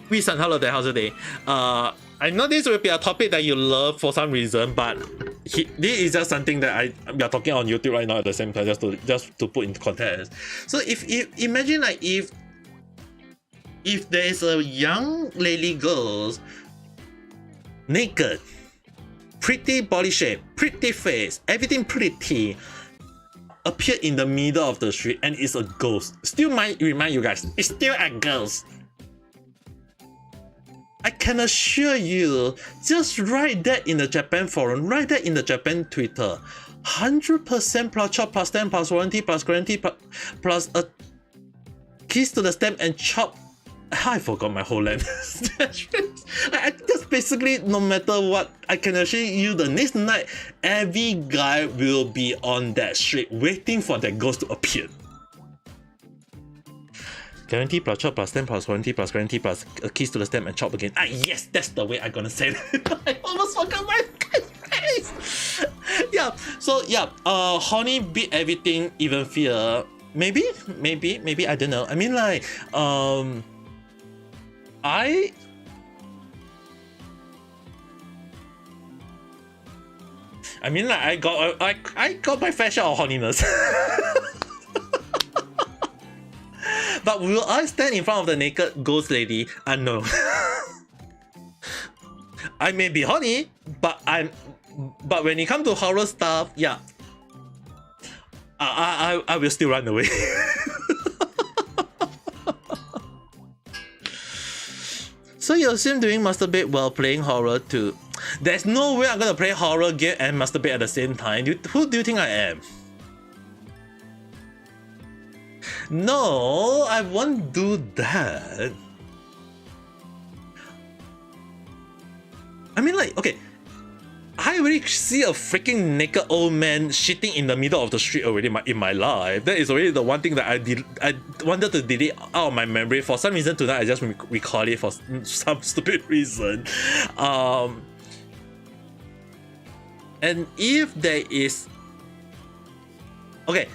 Wee-san, hello there, how's your day? I know this will be a topic that you love for some reason, but this is just something that we are talking on YouTube right now at the same time, just to put in context. So if imagine like if there is a young lady girl naked, pretty body shape, pretty face, everything pretty, appear in the middle of the street and it's a ghost. Still might remind you guys, it's still a ghost. I can assure you, just write that in the Japan forum, write that in the Japan Twitter. 100% plus chop plus stamp plus warranty plus guarantee plus a keys to the stamp and chop. I forgot my whole land. I just basically, no matter what, I can assure you the next night, every guy will be on that street waiting for that ghost to appear. Guarantee plus chop plus stamp plus warranty plus guarantee plus a keys to the stamp and chop again. Ah, yes, that's the way I'm gonna say it. I almost forgot my face. Yeah, so yeah, Honey beat everything, even fear. Maybe, I don't know. I mean, like, I mean, like, I got my fair share of honeyness. But will I stand in front of the naked ghost lady? No. I may be horny, but when it comes to horror stuff, yeah, I will still run away. So you assume doing masturbate while playing horror too? There's no way I'm gonna play horror game and masturbate at the same time. Who do you think I am? No, I won't do that. I mean, like, okay, I already see a freaking naked old man shitting in the middle of the street already in my life. That is already the one thing that I wanted to delete out of my memory. For some reason tonight I just recall it for some stupid reason. And if there is, okay,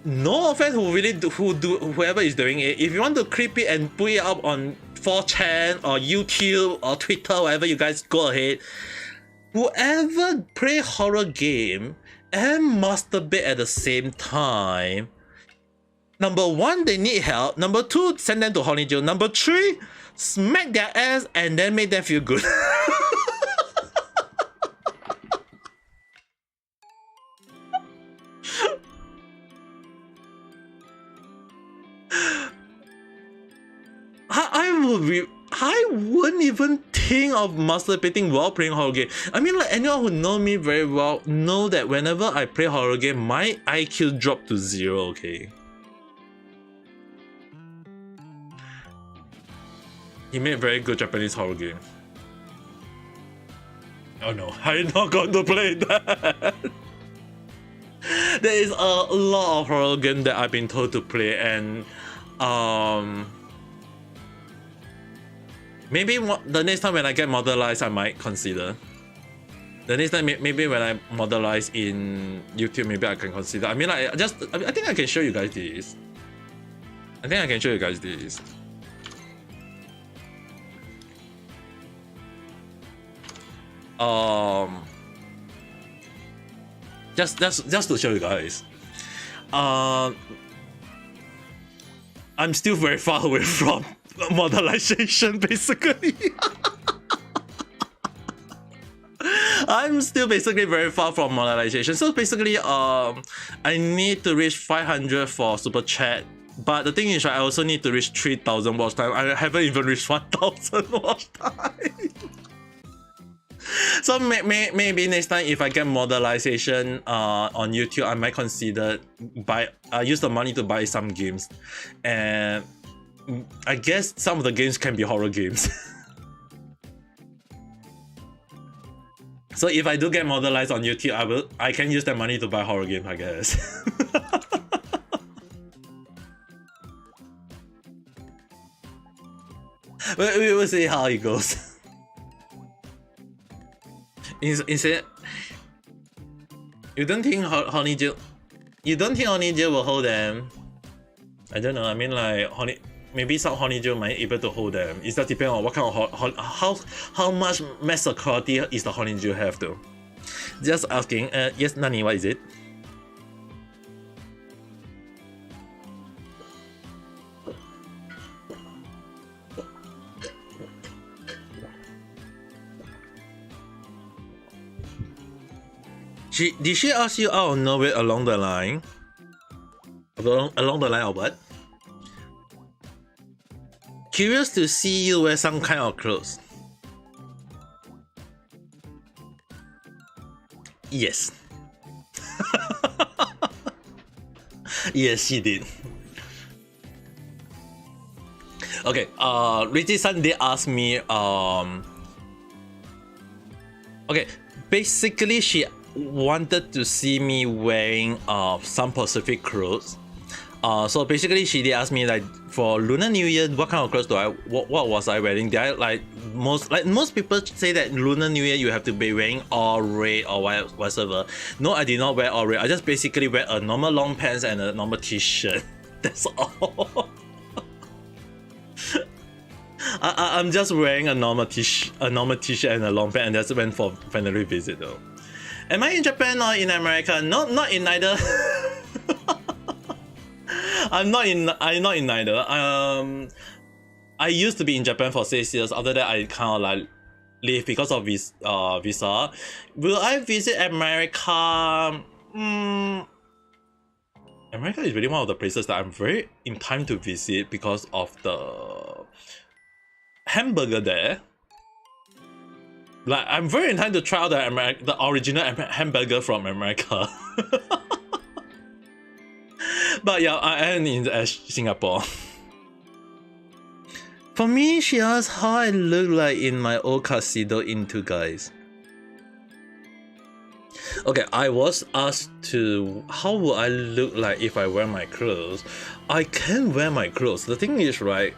no offense whoever is doing it. If you want to clip it and put it up on 4chan or YouTube or Twitter, whatever, you guys go ahead. Whoever play horror game and masturbate at the same time, number one, they need help. Number two, send them to Horny Jail. Number three, smack their ass and then make them feel good. I wouldn't even think of masturbating while playing horror game. I mean, like, anyone who know me very well know that whenever I play horror game, my IQ drop to 0, okay? He made very good Japanese horror game. Oh no, I'm not going to play that. There is a lot of horror game that I've been told to play, and maybe the next time when I get modernized, I might consider. The next time, maybe when I modernize in YouTube, maybe I can consider. I mean, I think I can show you guys this. Just to show you guys. I'm still very far away from modernization, basically. I'm still basically very far from monetization. So basically, I need to reach 500 for super chat. But the thing is, I also need to reach 3,000 watch time. I haven't even reached 1,000 watch time. So maybe next time, if I get modernization on YouTube, I might consider use the money to buy some games, and I guess some of the games can be horror games. So if I do get modernized on YouTube, I can use that money to buy horror games, I guess. we will see how it goes. Instead, you don't think Horny Jail will hold them? I don't know. I mean, like, maybe some Horny Jail might able to hold them. It that depends on what kind of how much mass security is the Horny Jail have though. Just asking. Yes, Nani, what is it? Did she ask you out of nowhere along the line? Along the line of what? Curious to see you wear some kind of clothes. Yes. Yes, she did. Okay, Richie-san did ask me, okay, basically she wanted to see me wearing some specific clothes. So basically she did ask me, like, for Lunar New Year, what kind of clothes what was I wearing? Did I, like most people say that Lunar New Year you have to be wearing all red or whatever. No, I did not wear all red. I just basically wear a normal long pants and a normal t-shirt. That's all. I'm just wearing a normal t-shirt and a long pants, and just went for family visit though. Am I in Japan or in America? Not in neither. I'm not in neither. I used to be in Japan for 6 years. After that, I kind of like leave because of visa. Will I visit America? America is really one of the places that I'm very in time to visit because of the hamburger there. Like, I'm very in time to try out the original hamburger from America. But yeah, I am in Singapore. For me, she asked how I look like in my old Tuxedo into guys. Okay, I was asked to how would I look like if I wear my clothes. I can wear my clothes. The thing is, right,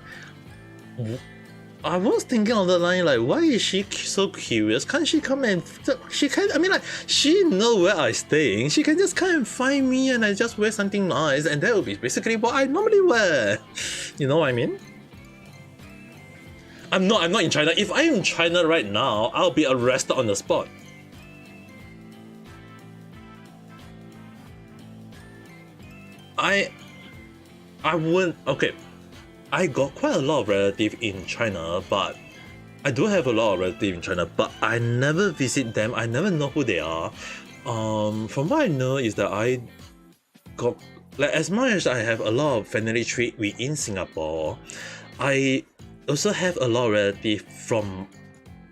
I was thinking on the line like, why is she so curious? Can't she come and she can? I mean, like, she know where I staying. She can just come and find me, and I just wear something nice, and that will be basically what I normally wear. You know what I mean? I'm not in China. If I'm in China right now, I'll be arrested on the spot. I wouldn't. Okay, I got quite a lot of relatives in China, but I do have a lot of relatives in China, but I never visit them. I never know who they are. From what I know is that I got, like, as much as I have a lot of family tree within Singapore, I also have a lot of relatives from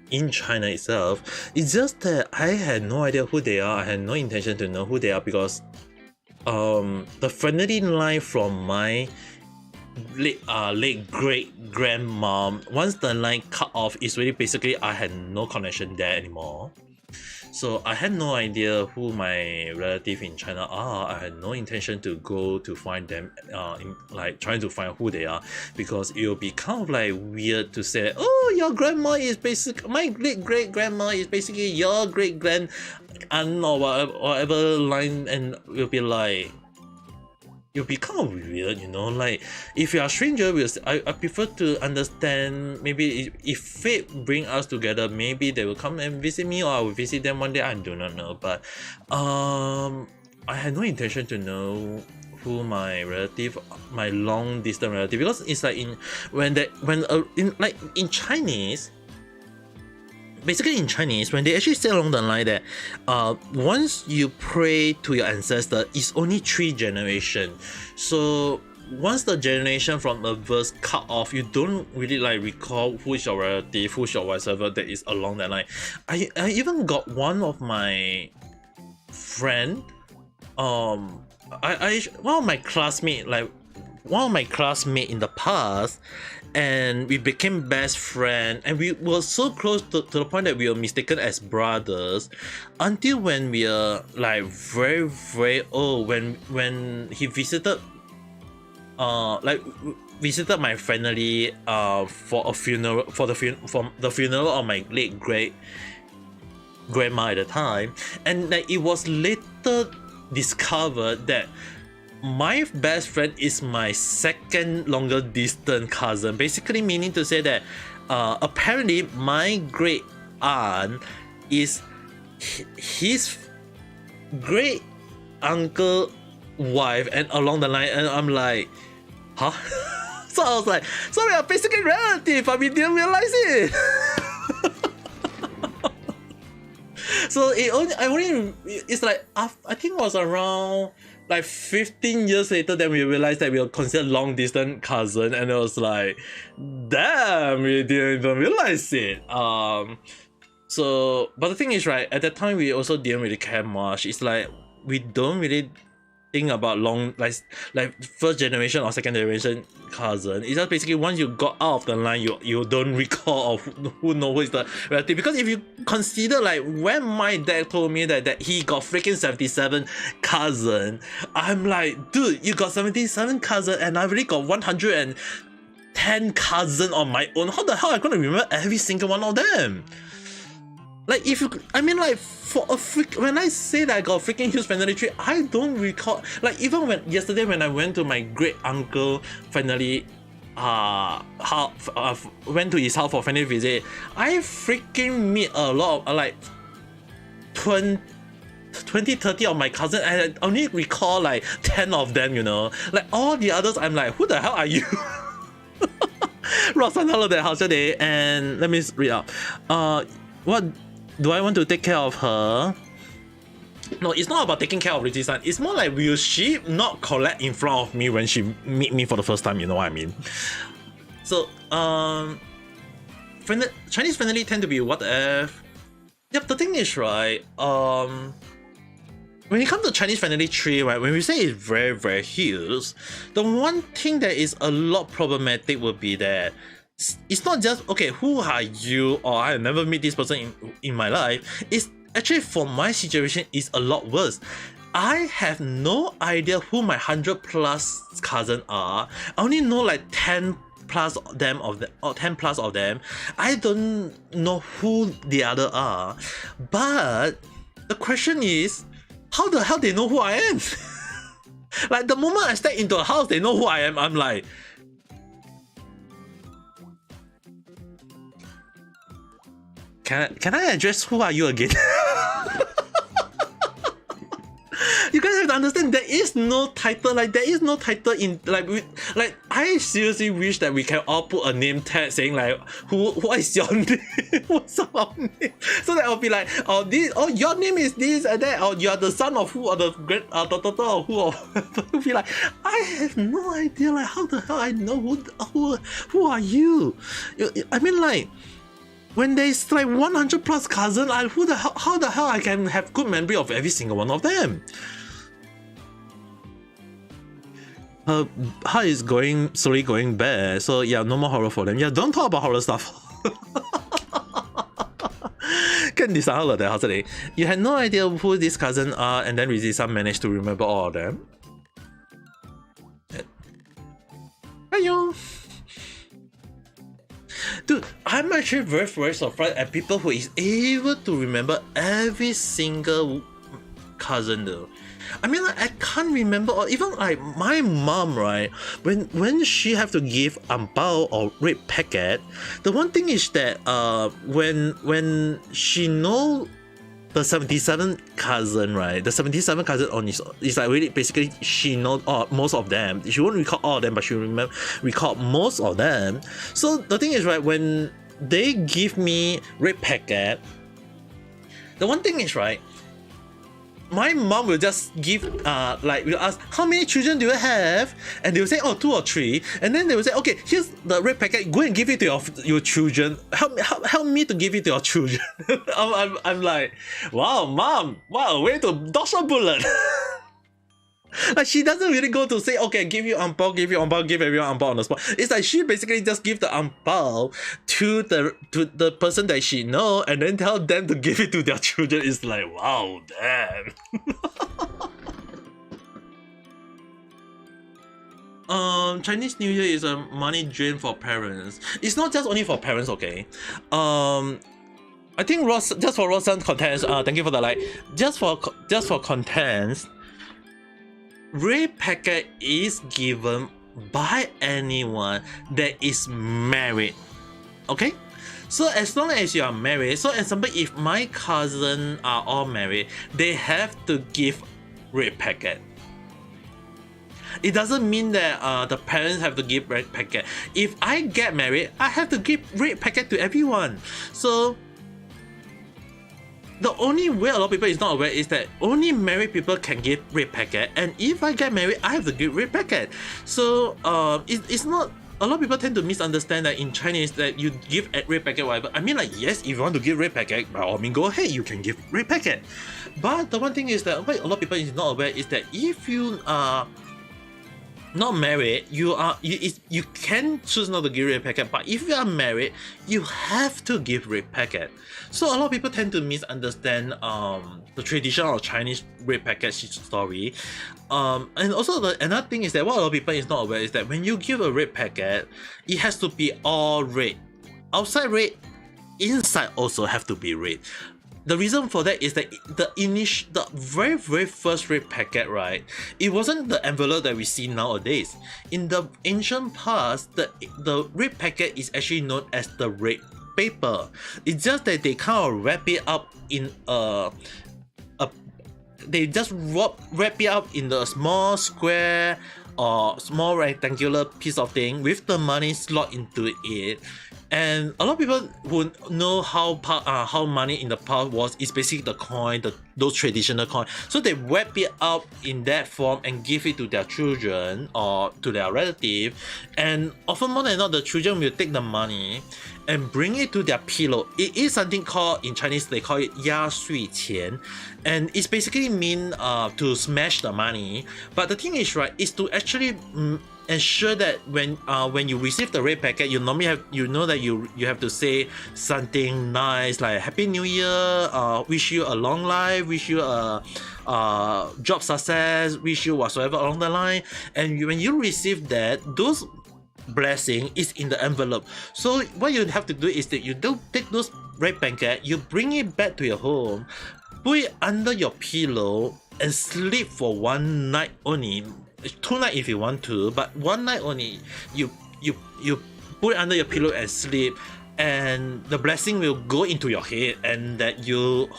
in China itself. It's just that I had no idea who they are. I had no intention to know who they are because the family line from my late great grandmom, once the line cut off, is really basically I had no connection there anymore. So I had no idea who my relative in China are. I had no intention to go to find them, like trying to find who they are, because it will be kind of like weird to say, oh, your grandma is basically my great grandma is basically your great grand aunt or whatever line, and we'll be like, it'll be kind of weird, you know. Like, if you're a stranger, I prefer to understand. Maybe if fate bring us together, maybe they will come and visit me, or I will visit them one day. I do not know, but I had no intention to know who my relative, my long distance relative, because it's like in Chinese. Basically in Chinese, when they actually say along the line that once you pray to your ancestor, it's only 3 generations. So once the generation from a verse cut off, you don't really like recall who is your relative, who's your whatever that is along that line. I even got one of my friend, one of my classmate in the past, and we became best friends, and we were so close to the point that we were mistaken as brothers, until when we are like very very old, when he visited visited my family for a funeral, for the funeral of my late great grandma at the time. And like, it was later discovered that my best friend is my second longer distance cousin, basically meaning to say that apparently my great aunt is his great uncle wife, and along the line, and I'm like, huh? So I was like, so we are basically relative, but we didn't realize it. So it's like, I think it was around like 15 years later, then we realized that we were considered long distance cousin, and it was like, damn, we didn't even realize it. So, but the thing is, right, at that time we also didn't really care much. It's like, we don't really think about long, like first generation or second generation cousin. It's just basically once you got out of the line, you don't recall of who is the relative. Because if you consider, like, when my dad told me that he got freaking 77 cousin, I'm like, dude, you got 77 cousin, and I've already got 110 cousin on my own. How the hell am I gonna remember every single one of them? Like, if you, I mean, like, for a when I say that I got a freaking huge family tree, I don't recall. Like, even when yesterday when I went to my great uncle family, went to his house for family visit, I freaking meet a lot of like 20, 30 of my cousins, and I only recall like 10 of them, you know. Like, all the others, I'm like, who the hell are you? Roxanne, hello there, how's your day? And let me read out. What do I want to take care of her? No, it's not about taking care of Richie-san. It's more like, will she not collect in front of me when she meet me for the first time? You know what I mean? So, Chinese family tend to be what if? Yep, the thing is, right, when it comes to Chinese family tree, right, when we say it's very, very huge, the one thing that is a lot problematic would be that it's not just okay, who are you, or I have never met this person in my life. It's actually, for my situation, is a lot worse. I have no idea who my 100+ cousin are. I only know like 10 plus them of the or 10 plus of them. I don't know who the other are. But the question is, how the hell they know who I am? Like the moment I step into a house, they know who I am. I'm like, can I address who are you again? You guys have to understand, there is no title. Like there is no title in like I seriously wish that we can all put a name tag saying like what is your name, what's our name, so that I'll be like, oh this, oh your name is this and that, or you are the son of who, or the great daughter of who, or will be like, I have no idea. Like how the hell I know who are you? I mean, like, when there's like 100+ cousin, how the hell I can have good memory of every single one of them? Her heart is slowly going bad, so yeah, no more horror for them. Yeah, don't talk about horror stuff. 跟你上好了的好这里 You had no idea who these cousins are, and then Rizzi-san managed to remember all of them. Ayo. Dude, I'm actually very surprised at people who is able to remember every single cousin though. I mean, like, I can't remember, or even like my mom, right? When she have to give angbao or red packet, the one thing is that when she know the 77 cousin, right? The 77 cousin on is like really basically she knows most of them. She won't recall all of them, but she recall most of them. So the thing is, right, when they give me red packet, the one thing is, right, my mom will just give like we'll ask how many children do you have, and they will say, oh, 2 or 3, and then they will say, okay, here's the red packet, go and give it to your children, help me to give it to your children. I'm like, wow, mom, wow, way to dodge a bullet. Like she doesn't really go to say, okay, give you angbao, give everyone angbao on the spot. It's like she basically just give the angbao to the person that she know, and then tell them to give it to their children. It's like, wow, damn. Chinese New Year is a money drain for parents. It's not just only for parents, okay? I think Ross, just for Ross contents, thank you for the like. Just for contents, red packet is given by anyone that is married. Okay? So as long as you are married, so example, if my cousins are all married, they have to give red packet. It doesn't mean that the parents have to give red packet. If I get married, I have to give red packet to everyone. So the only way a lot of people is not aware is that only married people can give red packet, and if I get married, I have to give red packet. So it's not, a lot of people tend to misunderstand that in Chinese that you give red packet whatever. I mean, like, yes, if you want to give red packet, by all means go ahead, you can give red packet. But the one thing is that what a lot of people is not aware is that if you are not married, you can choose not to give red packet, but if you are married, you have to give red packet. So a lot of people tend to misunderstand the traditional Chinese red packet story. And also another thing is that what a lot of people is not aware is that when you give a red packet, it has to be all red. Outside red, inside also have to be red. The reason for that is that the very first red packet, right? It wasn't the envelope that we see nowadays. In the ancient past, the red packet is actually known as the red paper. It's just that they kind of wrap it up in they just wrap it up in the small square or small rectangular piece of thing with the money slot into it. And a lot of people who know how money in the past was, is basically the coin, those traditional coin. So they wrap it up in that form and give it to their children or to their relative. And often more than not, the children will take the money and bring it to their pillow. It is something called, in Chinese, they call it 压岁钱. And it's basically mean to smash the money. But the thing is, right, is to actually ensure that when you receive the red packet, you normally have that you have to say something nice like Happy New Year, wish you a long life, wish you a job success, wish you whatsoever along the line. And when you receive that, those blessing is in the envelope. So what you have to do is that you don't take those red packet, you bring it back to your home, put it under your pillow and sleep for one night only. 2 nights if you want to, but one night only. You put it under your pillow and sleep, and the blessing will go into your head, and that you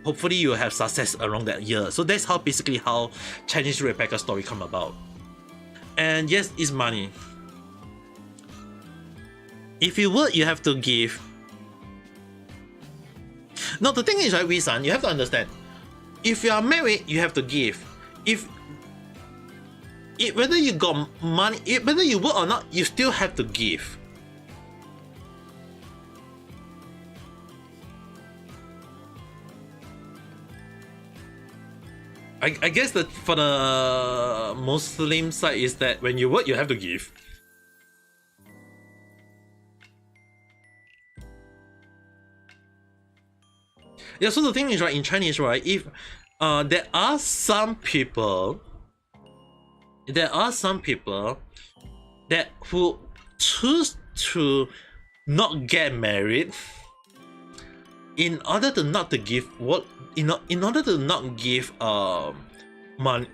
hopefully you have success around that year. So that's how basically how Chinese red packet story come about. And yes, it's money. If you work, you have to give. No, the thing is, right, Wee-san, you have to understand. If you are married, you have to give. Whether you got money, whether you work or not, you still have to give. I guess that for the Muslim side is that when you work, you have to give. Yeah, so the thing is, right, in Chinese, right, if there are some people that who choose to not get married in order to not to give what in order to not give money.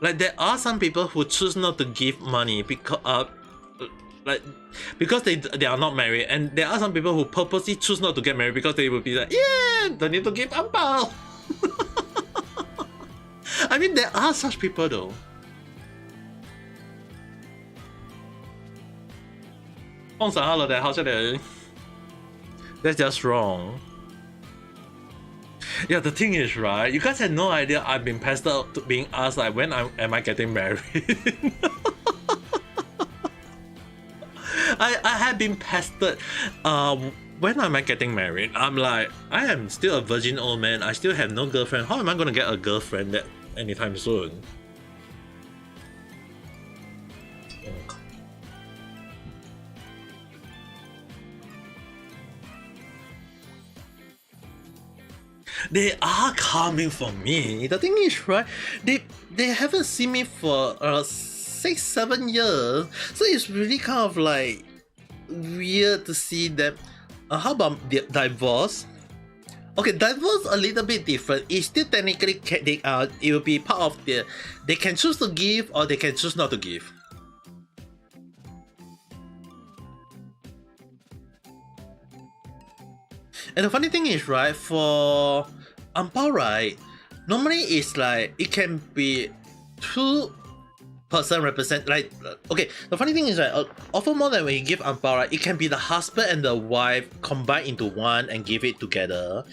Like there are some people who choose not to give money because they are not married, and there are some people who purposely choose not to get married because they will be like, yeah, don't need to give angbao. I mean, there are such people though. That's just wrong. Yeah, the thing is, right, you guys had no idea I've been pestered out to being asked like when am I getting married. I have been pestered. When am I getting married? I'm like, I am still a virgin old man. I still have no girlfriend. How am I gonna get a girlfriend that anytime soon? They are coming for me. The thing is, right, they haven't seen me for 6-7 years, so it's really kind of like weird to see them. How about the divorce? Okay, divorce a little bit different. It's still technically it will be part of the. They can choose to give or they can choose not to give. And the funny thing is, right, for angbao, right, normally it's like it can be 2 person represent, like, okay, the funny thing is, right, often more than when you give angbao, right, it can be the husband and the wife combined into one and give it together,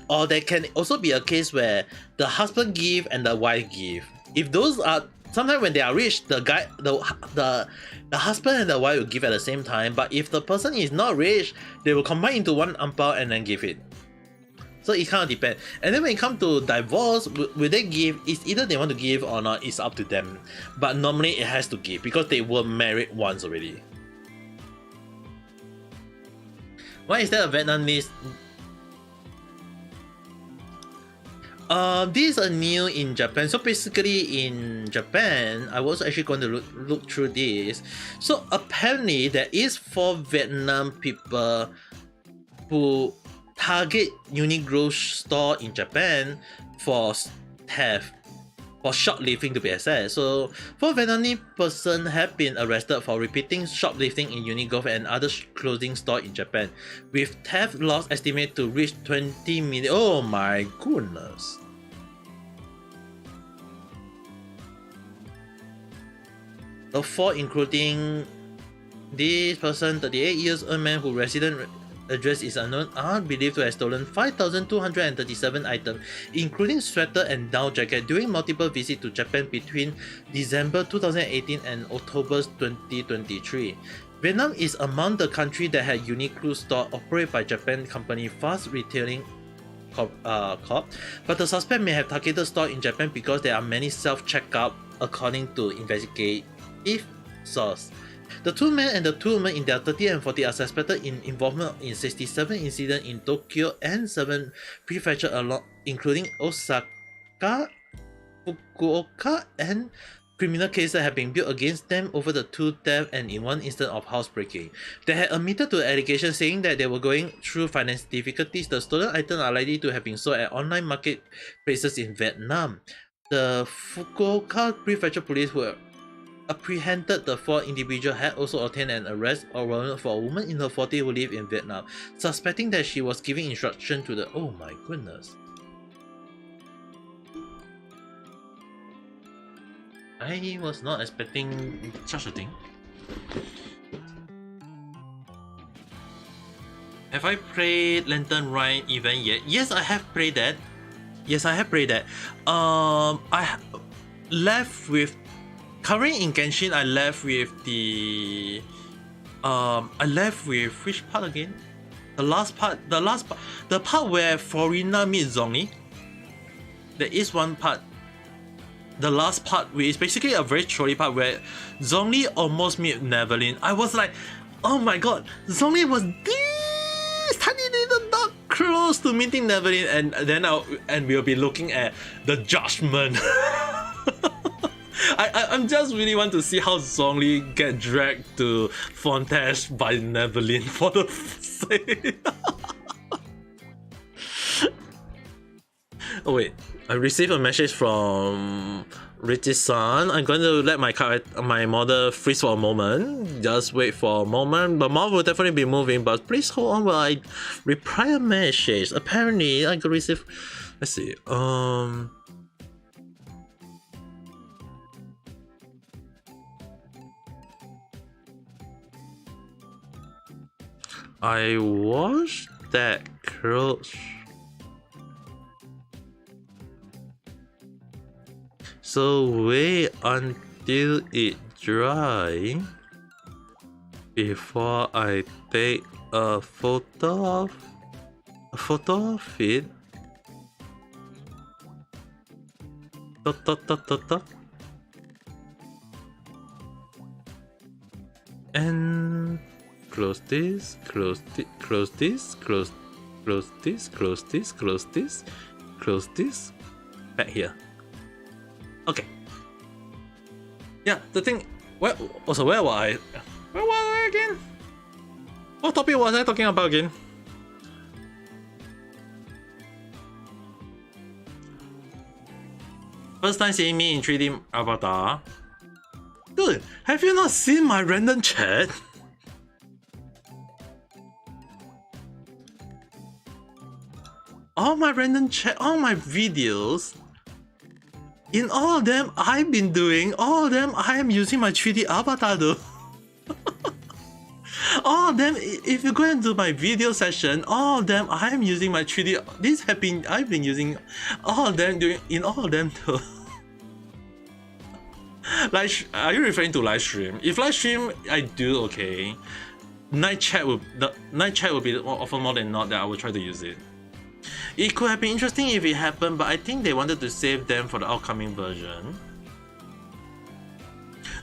or there can also be a case where the husband give and the wife give. If those are sometimes when they are rich, the husband and the wife will give at the same time, but if the person is not rich, they will combine into one angbao and then give it. So it kind of depends. And then when it comes to divorce, will they give? It's either they want to give or not, it's up to them. But normally it has to give because they were married once already. Why is there a Vietnamese? These are new in Japan. So basically in Japan, I was actually going to look through this. So apparently there is 4 Vietnam people who target Uniqlo store in Japan for theft, for shoplifting to be exact. So 4 Vietnamese persons have been arrested for repeating shoplifting in Uniqlo and other clothing store in Japan, with theft loss estimated to reach 20 million. Oh my goodness. The 4 including this person, 38 years old man who resident address is unknown, are believed to have stolen 5,237 items, including sweater and down jacket, during multiple visits to Japan between December 2018 and October 2023. Vietnam is among the countries that had Uniqlo store operated by Japan company Fast Retailing Corp, but the suspect may have targeted stores in Japan because there are many self-checkout, according to investigative source. The two men and the two women in their 30 and 40 are suspected in involvement in 67 incidents in Tokyo and 7 prefectures along, including Osaka, Fukuoka, and criminal cases have been built against them over the 2 deaths and in 1 instance of housebreaking. They had admitted to the allegation, saying that they were going through financial difficulties. The stolen items are likely to have been sold at online marketplaces in Vietnam. The Fukuoka Prefecture Police were apprehended the 4 individuals had also obtained an arrest warrant for a woman in her 40s who lived in Vietnam, suspecting that she was giving instruction to the... Oh my goodness. I was not expecting such a thing. Have I played Lantern Ride event yet? Yes, I have played that. I left with... Currently in Genshin, I left with the... I left with which part again? The last part. The part where Florina meets Zhongli. There is one part. The last part, which is basically a very trolly part where Zhongli almost meet Neverlin. I was like, oh my god, Zhongli was this tiny little dot close to meeting Neverlin, and then we'll be looking at the judgment. I'm just really want to see how Zhongli get dragged to Fontaine by Neverlin for the sake. Oh wait, I received a message from Richie-san. I'm going to let my model freeze for a moment. Just wait for a moment. The model will definitely be moving, but please hold on while I reply a message. Apparently, I could receive... Let's see. I washed that clothes. So wait until it dry before I take a photo of it. And close this, close this, close this, close this, close this, close this, close this, back here. Okay. Yeah, the thing. Where was I? Where was I again? What topic was I talking about again? First time seeing me in 3D avatar. Dude, have you not seen my random chat? All my random chat, all my videos. In all of them, I've been doing, all of them, I am using my 3D avatar though. All of them, if you go into my video session, all of them, I am using my 3D, I've been using all of them, in all of them too. Like, are you referring to live stream? If live stream, I do okay. Night chat will be often more than not that I will try to use it. It could have been interesting if it happened, but I think they wanted to save them for the upcoming version.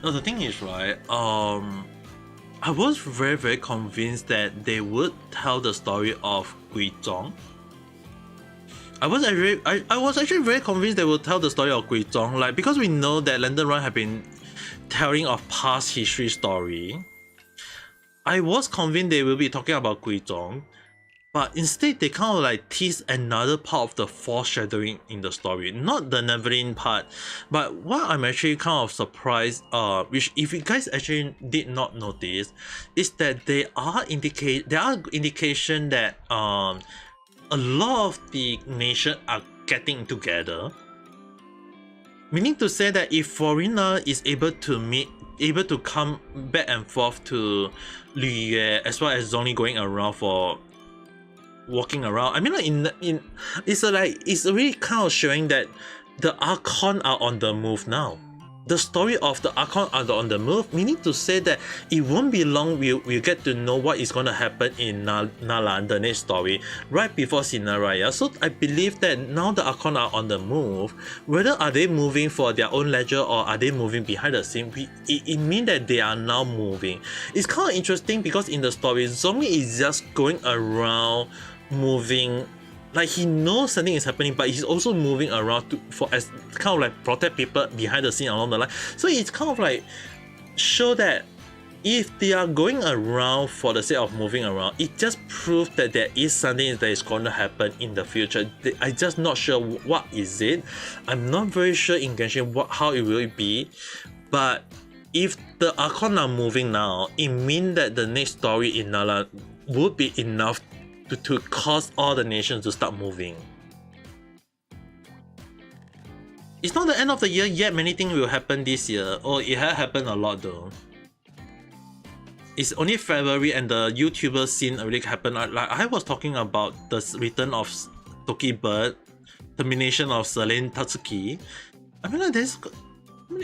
No, the thing is, right, I was very convinced that they would tell the story of Guizhong. I was actually very convinced they would tell the story of Guizhong, like, because we know that Lantern Run have been telling of past history story. I was convinced they will be talking about Guizhong. But instead, they kind of like tease another part of the foreshadowing in the story, not the Neverlin part. But what I'm actually kind of surprised, which if you guys actually did not notice, is that there are indication that a lot of the nation are getting together. Meaning to say that if Florina is able to come back and forth to Liyue, as well as Zhongli going around for walking around. I mean, like it's really kind of showing that the Archon are on the move now. the story of the Archon are on the move, meaning to say that it won't be long we'll get to know what is going to happen in Nalan, the next story, right before Sinaraya. So I believe that now the Archon are on the move, whether are they moving for their own ledger or are they moving behind the scene, it means that they are now moving. It's kind of interesting because in the story, Zombie is just going around moving. Like he knows something is happening, but he's also moving around for as kind of like protect people behind the scene along the line. So it's kind of like show that if they are going around for the sake of moving around, it just proves that there is something that is going to happen in the future. I'm just not sure what is it. I'm not very sure in Genshin how it will be, but if the Archon are moving now, it means that the next story in Nala would be enough to cause all the nations to start moving. It's not the end of the year yet, many things will happen this year. Oh, it has happened a lot though. It's only February and the YouTuber scene already happened. Like I was talking about the return of Toki Bird, termination of Selene Tatsuki. I mean like there's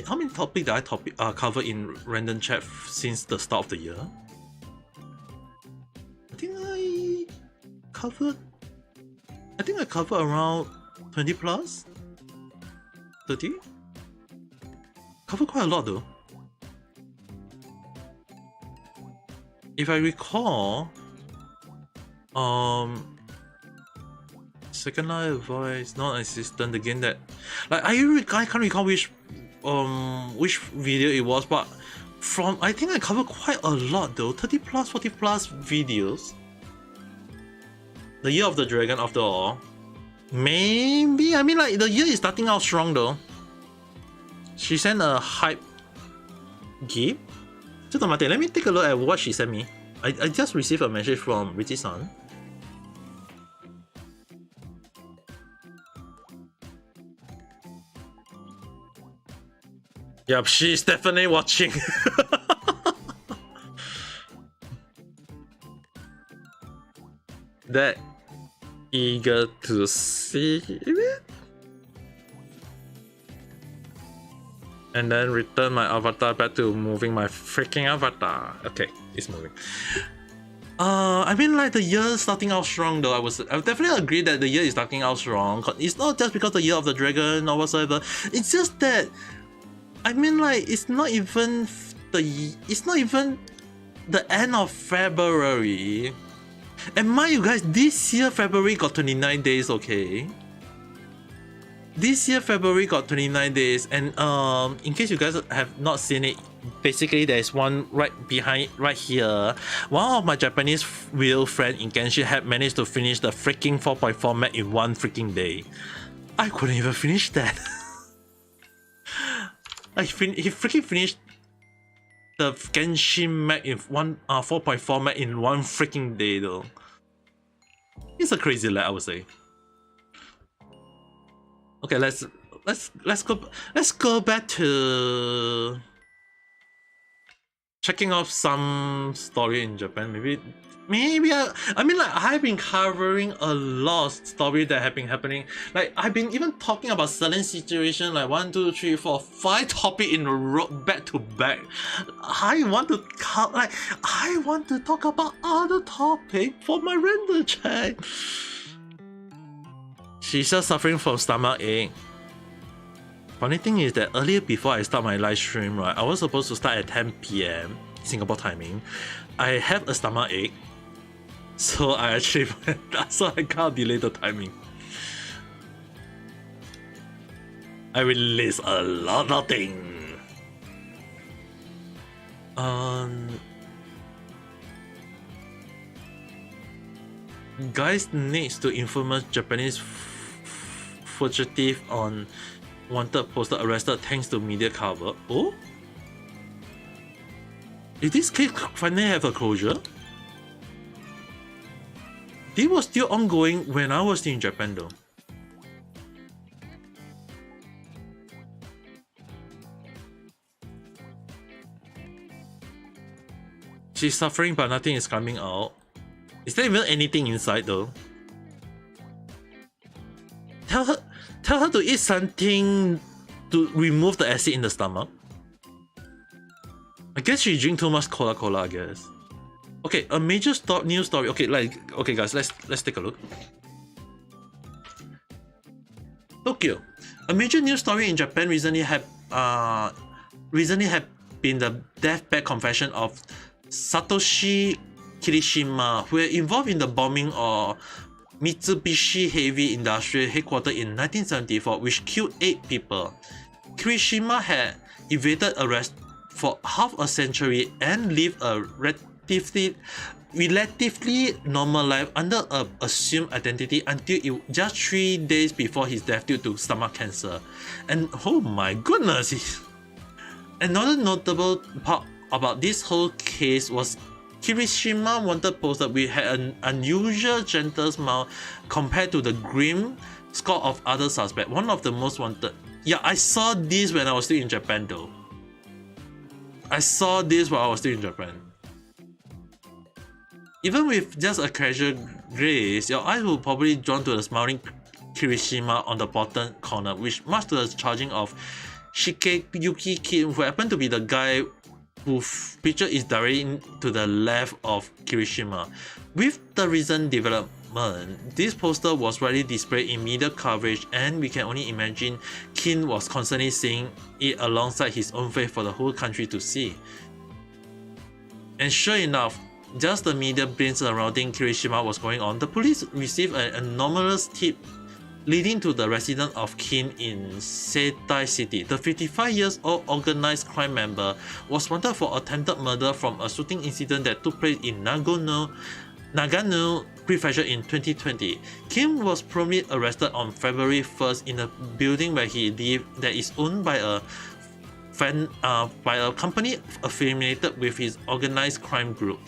how many topics did I cover in random chat since the start of the year? I think I covered around 20 plus 30. Covered quite a lot though. If I recall, Second Life Voice non-existent, the game that like I can't recall which video it was, but from I think I covered quite a lot though, 30 plus 40 plus videos. The Year of the Dragon, after all. Maybe, I mean like the year is starting out strong though. She sent a hype gift. Let me take a look at what she sent me. I just received a message from Richie-san. Yep, she's definitely watching. That eager to see it, and then return my avatar back to moving my freaking avatar. Okay, it's moving. I mean like the year starting out strong though. I definitely agree that the year is starting out strong. It's not just because the Year of the Dragon or whatsoever. It's just that I mean like it's not even the end of February. And mind you guys, this year February got 29 days, okay? This year February got 29 days, and in case you guys have not seen it, basically there's one right here. One of my Japanese real friend in Genshin had managed to finish the freaking 4.4 map in one freaking day. I couldn't even finish that. He freaking finished the Genshin map in 4.4 map in one freaking day though. It's a crazy lad, I would say. Okay, let's go back to checking off some story in Japan. Maybe I mean like I've been covering a lot of story that have been happening. Like I've been even talking about Selene situation like 1, 2, 3, 4, 5 topics in a row back to back. I want to talk about other topic for my render check. She's just suffering from stomach ache. Funny thing is that earlier before I start my live stream, right, I was supposed to start at 10 PM Singapore timing. I have a stomach ache. So I actually I can't delay the timing. I release a lot of things. Guys needs to infamous Japanese fugitive on wanted poster arrested thanks to media cover. Oh? Did this case finally have a closure? It was still ongoing when I was in Japan though. She's suffering but nothing is coming out. Is there even anything inside though? Tell her to eat something to remove the acid in the stomach. I guess she drink too much Coca-Cola, I guess. Okay, a major news story. Okay, guys, let's take a look. Tokyo. A major news story in Japan recently had been the deathbed confession of Satoshi Kirishima, who were involved in the bombing of Mitsubishi Heavy Industries headquarters in 1974, which killed 8 people. Kirishima had evaded arrest for half a century and lived a relatively normal life under an assumed identity until just 3 days before his death due to stomach cancer. And oh my goodness! Another notable part about this whole case was Kirishima wanted poster which had an unusual gentle smile compared to the grim score of other suspects. One of the most wanted. Yeah, I saw this when I was still in Japan though. I saw this while I was still in Japan. Even with just a casual gaze, your eyes will probably drawn to the smiling Kirishima on the bottom corner, which much to the charging of Shigeyuki Kim, who happened to be the guy whose picture is directly to the left of Kirishima. With the recent development, this poster was widely displayed in media coverage, and we can only imagine Kim was constantly seeing it alongside his own face for the whole country to see. And sure enough, just the media blitz surrounding Kirishima was going on, the police received an anomalous tip leading to the residence of Kim in Setai City. The 55-year-old organized crime member was wanted for attempted murder from a shooting incident that took place in Nagano Prefecture in 2020. Kim was promptly arrested on February 1st in a building where he lived that is owned by a company affiliated with his organized crime group,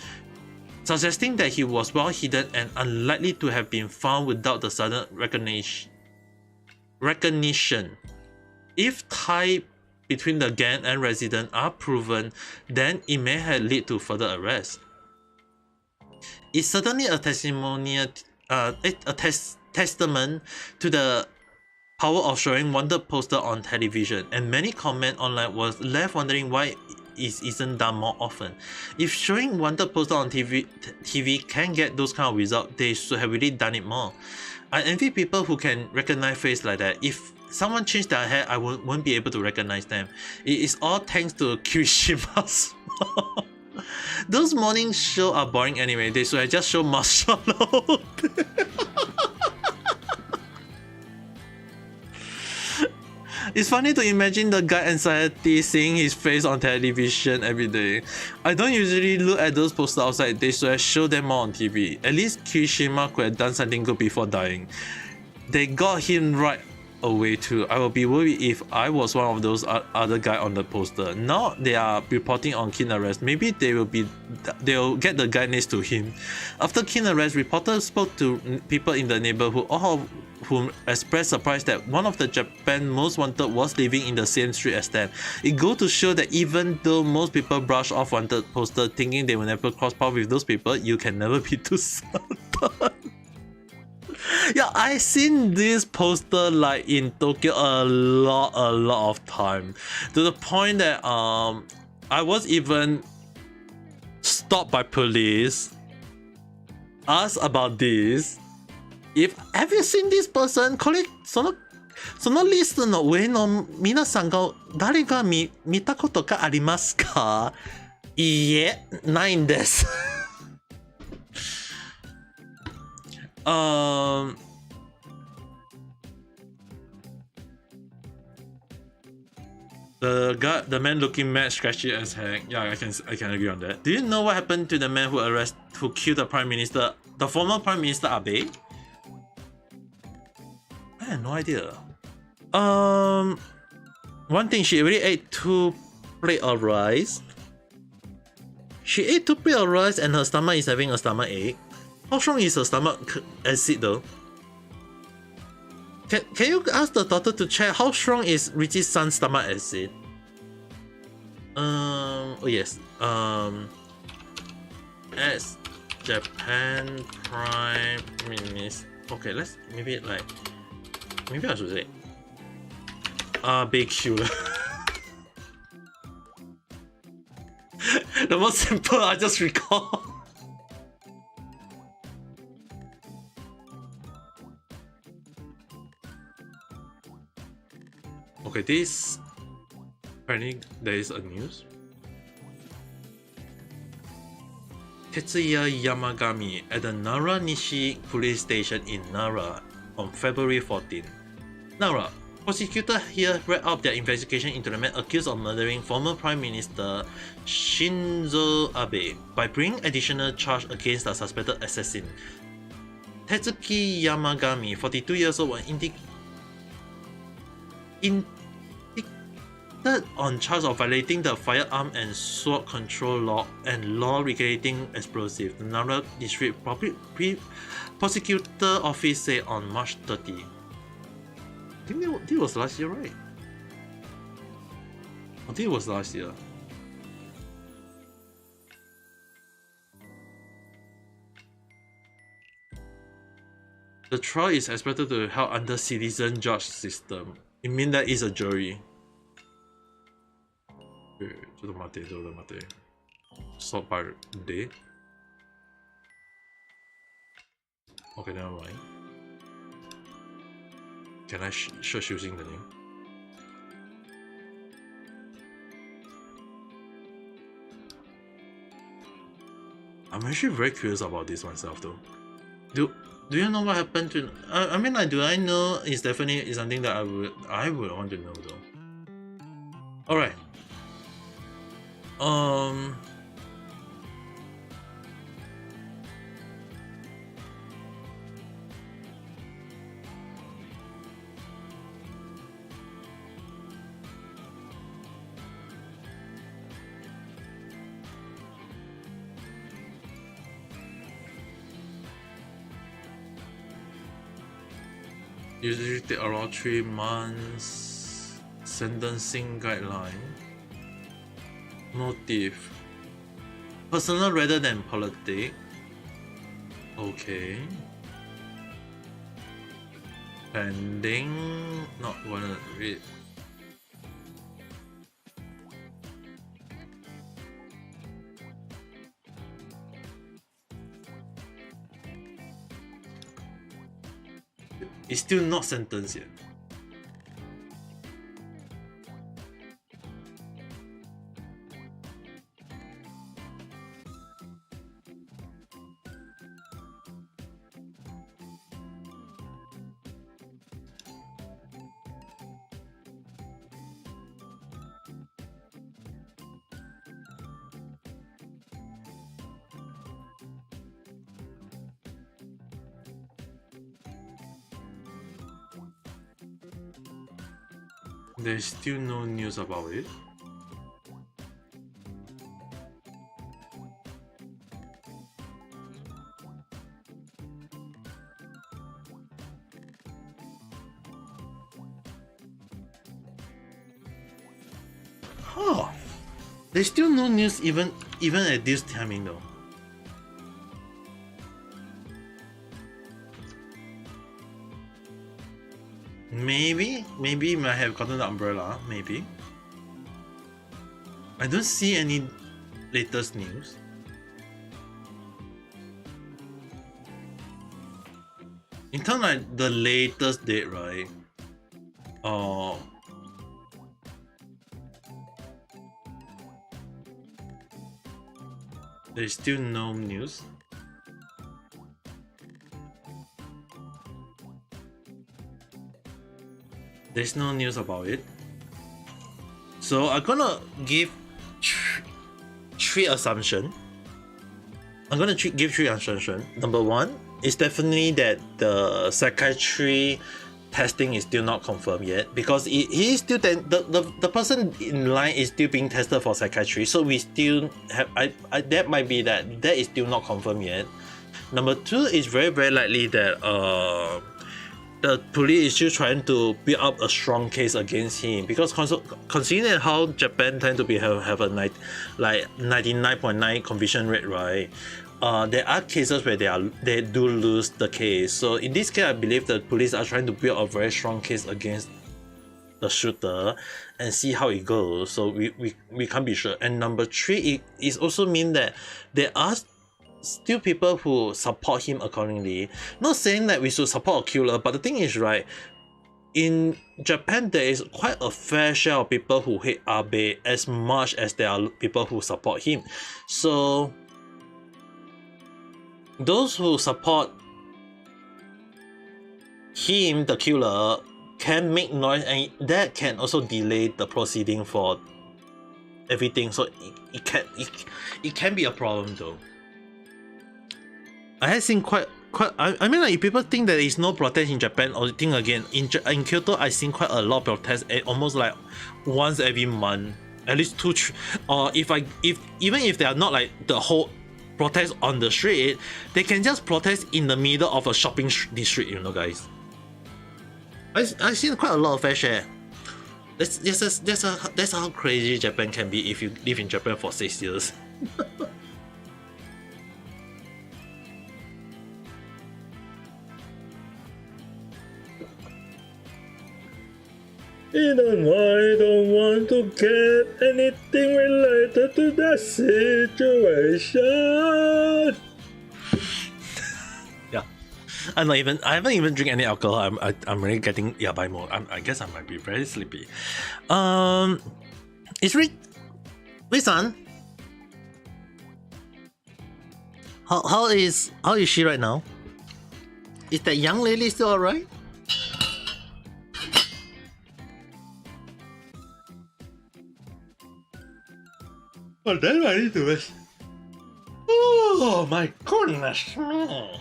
suggesting that he was well hidden and unlikely to have been found without the sudden recognition. If ties between the gang and resident are proven, then it may have led to further arrest. It's certainly a testament to the power of showing wanted poster on television, and many comment online was left wondering why it isn't done more often. If showing wanted poster on TV can get those kind of results, they should have really done it more. I envy people who can recognize face like that. If someone changed their hair, I won't be able to recognize them. It is all thanks to Kirishima's. Those morning shows are boring anyway. They should have just show martial law. It's funny to imagine the guy anxiety seeing his face on television every day. I don't usually look at those posters outside. They should have shown them more on TV. At least Kirishima could have done something good before dying. They got him right away too. I would be worried if I was one of those other guy on the poster. Now they are reporting on Kim arrest. Maybe they'll get the guy next to him. After Kim arrest, reporters spoke to people in the neighborhood, all of whom expressed surprise that one of the Japan most wanted was living in the same street as them. It goes to show that even though most people brush off wanted poster thinking they will never cross paths with those people, you can never be too certain. Yeah, I seen this poster like in Tokyo a lot of time, to the point that I was even stopped by police, asked about this. Have you seen this person? これそのリストの上の皆さんが誰が見たことがありますか？いいえ、ないんです。The man looking mad, scratchy as heck. Yeah, I can agree on that. Do you know what happened to the man who killed the prime minister, the former prime minister Abe? I had no idea. One thing, she already ate 2 plates of rice. She ate 2 plates of rice and her stomach is having a stomach ache. How strong is her stomach acid though? Can you ask the doctor to check how strong is Richie's son's stomach acid? Oh yes. As Japan Prime Minister. Okay, maybe I should say. barbecue. The most simple I just recall. Okay, this apparently there is a news. Tetsuya Yamagami at the Nara Nishi police station in Nara on February 14. Nara, prosecutors here wrapped up their investigation into the man accused of murdering former Prime Minister Shinzo Abe by bringing additional charge against the suspected assassin. Tetsuki Yamagami, 42 years old, was indicted on charge of violating the firearm and sword control law and law regulating explosives, the Nara District Prosecutor Office said on March 30. I think this was last year, right? I think it was last year. The trial is expected to be held under citizen judge system. It means that it's a jury. Sort by date. Okay, never mind. Can I search using the name? I'm actually very curious about this myself though. Do you know what happened to? I mean, like, do I know? It's definitely something that I would want to know though. All right. Usually take around 3 months. Sentencing guideline. Motive. Personal rather than politic. Okay. Pending. Not wanna read. It's still not sentenced yet. There's still no news about it. Huh. There's still no news even at this timing though. Maybe might have gotten the umbrella, maybe. I don't see any latest news. In terms of like the latest date, right? There's still no news. There's no news about it. So I'm gonna give three assumptions. I'm gonna give three assumptions. Number one is definitely that the psychiatry testing is still not confirmed yet, because he is still the person in line is still being tested for psychiatry. So we still have that might be that is still not confirmed yet. Number two is very likely that the police is still trying to build up a strong case against him, because considering how Japan tend to be have a 99.9 conviction rate, right? There are cases where they do lose the case. So in this case, I believe the police are trying to build a very strong case against the shooter and see how it goes. So we can't be sure. And number three, it is also mean that there are still people who support him accordingly. Not saying that we should support a killer, but the thing is, right, in Japan there is quite a fair share of people who hate Abe as much as there are people who support him. So those who support him, the killer, can make noise, and that can also delay the proceeding for everything. So it can be a problem though. I have seen quite I mean, like, if people think that there is no protest in Japan, or think again in Kyoto, I've seen quite a lot of protests, almost like once every month, at least two, or if even if they are not like the whole protest on the street, they can just protest in the middle of a shopping district, you know, guys. I've seen quite a lot of fair share. That's how crazy Japan can be if you live in Japan for 6 years. Even I don't want to get anything related to that situation. Yeah, I haven't even drink any alcohol. I'm really getting yabai mode. I guess I might be very sleepy. It's really, wait, son. How is she right now? Is that young lady still alright? Well, then I need to rest. Oh my goodness me!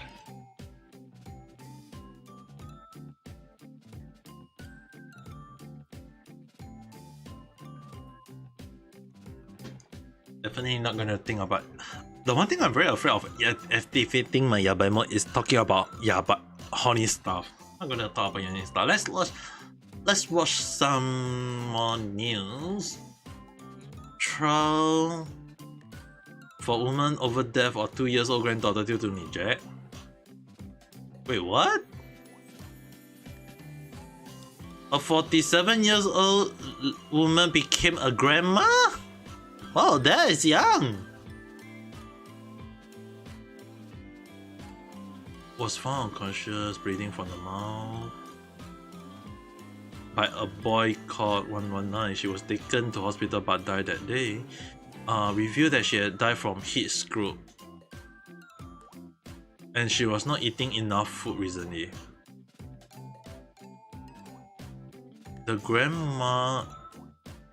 Definitely not gonna think about. The one thing I'm very afraid of activating my yabai mode is talking about horny stuff. I'm not gonna talk about horny stuff. Let's watch some more news. Trial for woman over death of 2 years old granddaughter due to neglect. Wait, what? A 47 years old woman became a grandma? Wow, that is young. Was found unconscious, bleeding from the mouth by a boy called 119. She was taken to hospital but died that day. Revealed that she had died from heat stroke, and she was not eating enough food recently. The grandma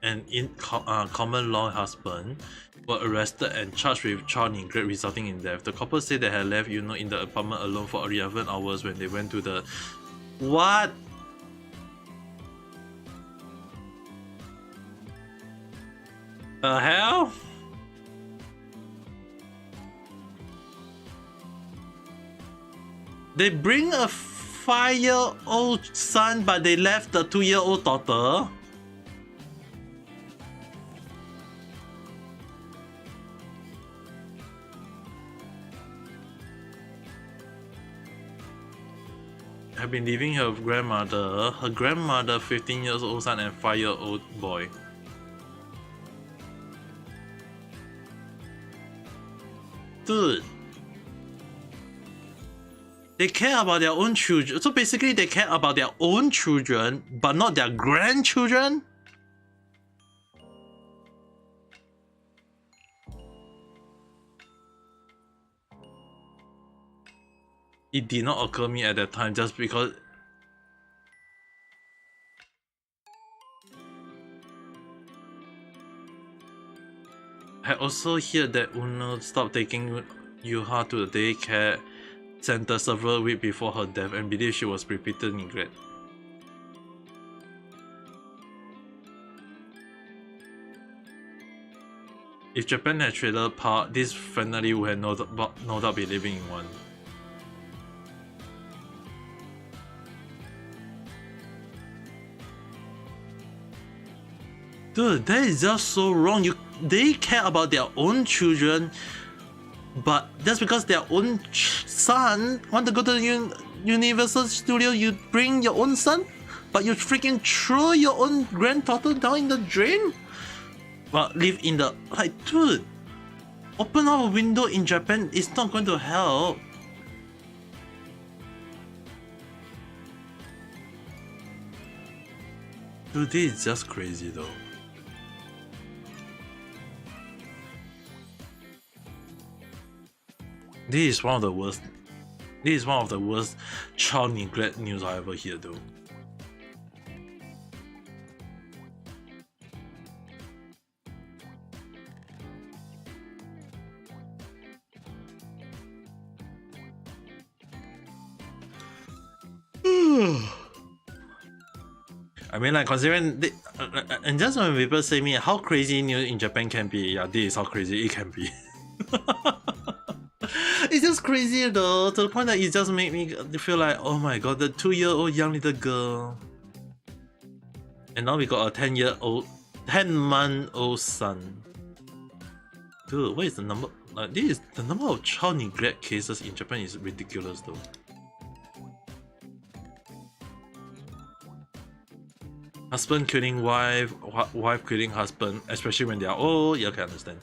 and common law husband were arrested and charged with child neglect resulting in death. The couple said they had left Yuno in the apartment alone for 11 hours when they went to the... What? The hell? They bring a 5-year-old son, but they left the 2-year-old daughter. Have been leaving her grandmother, 15-year-old son, and 5-year-old boy. Dude, they care about their own children. So basically, they care about their own children, but not their grandchildren. It did not occur to me at that time, just because I also hear that Uno stopped taking Yuha to the daycare center several weeks before her death and believed she was repeated neglect. If Japan had trailer park, this family would have no doubt be living in one. Dude, that is just so wrong. They care about their own children, but just because their own son want to go to the Universal Studio, you bring your own son? but you freaking throw your own granddaughter down in the drain? Well, live in the, like, dude, open up a window in Japan is not going to help. Dude, this is just crazy though. This is one of the worst. This is one of the worst child neglect news I ever hear though. I mean, like, considering and just when people say me how crazy news in Japan can be, yeah, this is how crazy it can be. It's just crazy though, to the point that it just made me feel like, oh my god, the 2-year-old young little girl, and now we got a 10-month-old son. Dude, what is the number? Like, this is the number of child neglect cases in Japan is ridiculous though. Husband killing wife, wife killing husband, especially when they are old. Yeah, I can understand.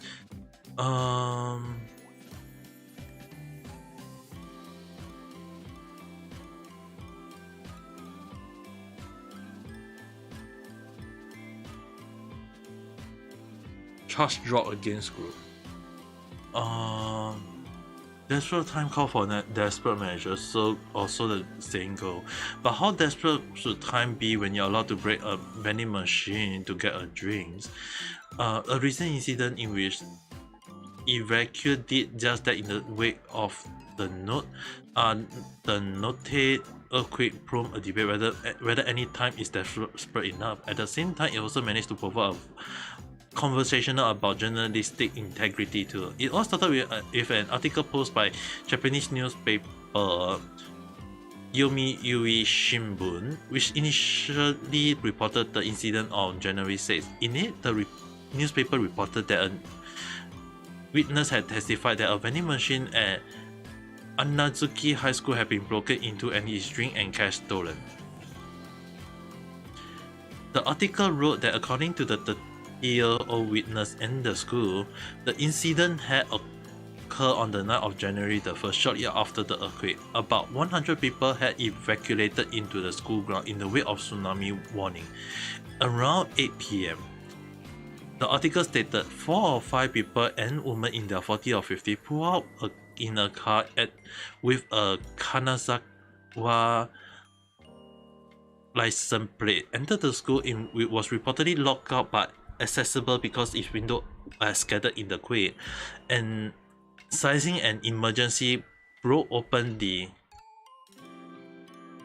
Charge drop against group. Desperate time call for desperate measures, so also the saying go. But how desperate should time be when you're allowed to break a vending machine to get a drink? A recent incident in which Evacuate did just that in the wake of the noted earthquake prompted a debate whether any time is desperate enough. At the same time, it also managed to provide a conversational about journalistic integrity too. It all started with an article posted by Japanese newspaper Yomiuri Shimbun, which initially reported the incident on January 6th. In it, the newspaper reported that a witness had testified that a vending machine at Anazuki High School had been broken into and his drink and cash stolen. The article wrote that according to the 30-year-old witness and the school, the incident had occurred on the night of January the 1st, shortly after the earthquake. About 100 people had evacuated into the school ground in the wake of tsunami warning. Around 8 p.m., the article stated 4 or 5 people and women in their 40 or 50 pulled out in a car with a Kanazawa license plate, entered the school it was reportedly locked out but accessible because its windows are scattered in the quake, and seizing an emergency broke open the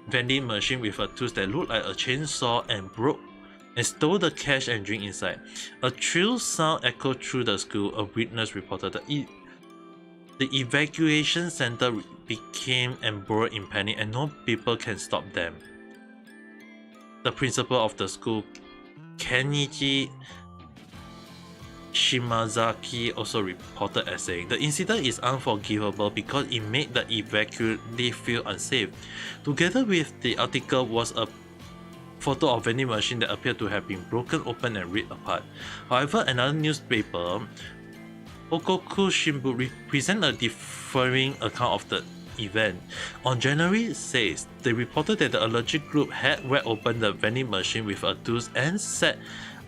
vending machine with a tool that looked like a chainsaw and stole the cash and drink inside. A shrill sound echoed through the school, a witness reported. The evacuation center became embroiled in panic and no people can stop them. The principal of the school, Kenichi Shimazaki, also reported as saying, the incident is unforgivable because it made the evacuee feel unsafe. Together with the article was a photo of vending machine that appeared to have been broken open and ripped apart. However, another newspaper, Hokoku Shimbun, present a differing account of the event. On January 6th, they reported that the alleged group had whacked open the vending machine with a tool and set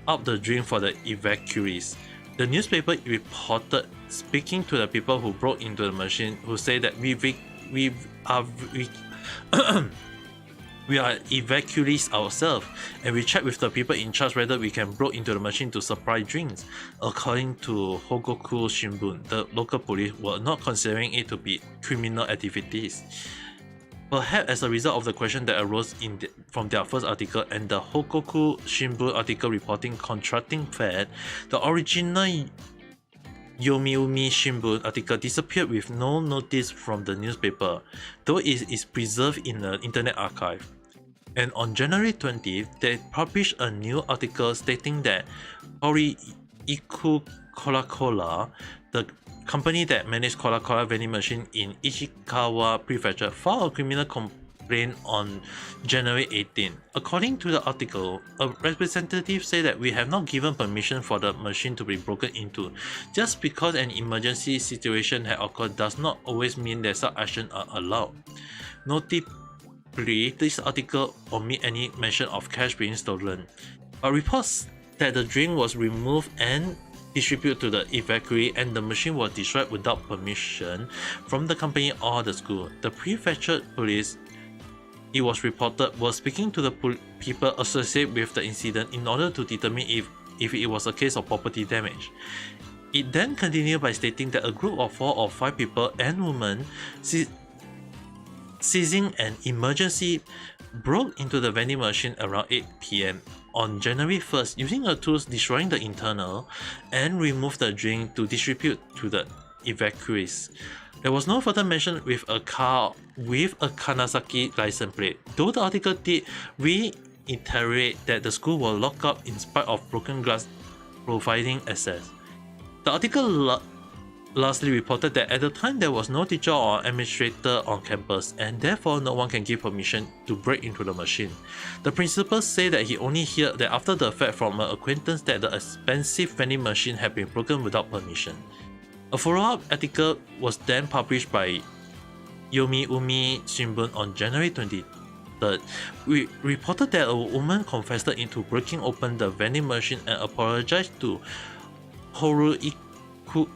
up the drink for the evacuees. The newspaper reported speaking to the people who broke into the machine, who say that we are evacuees ourselves, and we checked with the people in charge whether we can break into the machine to supply drinks. According to Hogoku Shimbun, the local police were not considering it to be criminal activities. Perhaps as a result of the question that arose from their first article and the Hogoku Shimbun article reporting contrasting fact, the original Yomiuri Shimbun article disappeared with no notice from the newspaper, though it is preserved in the Internet Archive. And on January 20th, they published a new article stating that Horiiku Coca-Cola, the company that managed Coca-Cola vending machine in Ishikawa Prefecture, filed a criminal explained on January 18. According to the article, a representative said that we have not given permission for the machine to be broken into. Just because an emergency situation had occurred does not always mean that such actions are allowed. Notably, this article omits any mention of cash being stolen. But reports that the drink was removed and distributed to the evacuee and the machine was destroyed without permission from the company or the school. The prefecture police, it was reported, was speaking to the people associated with the incident in order to determine if it was a case of property damage. It then continued by stating that a group of 4 or 5 people and women seizing an emergency broke into the vending machine around 8 p.m. on January 1st using a tool destroying the internal and removed the drink to distribute to the evacuees. There was no further mention with a car with a Kanazaki license plate, though the article did reiterate that the school was locked up in spite of broken glass providing access. The article lastly reported that at the time there was no teacher or administrator on campus and therefore no one can give permission to break into the machine. The principal said that he only heard that after the fact from an acquaintance that the expensive vending machine had been broken without permission. A follow-up article was then published by Yomiuri Shimbun on January 23rd. We reported that a woman confessed into breaking open the vending machine and apologized to Hokuriku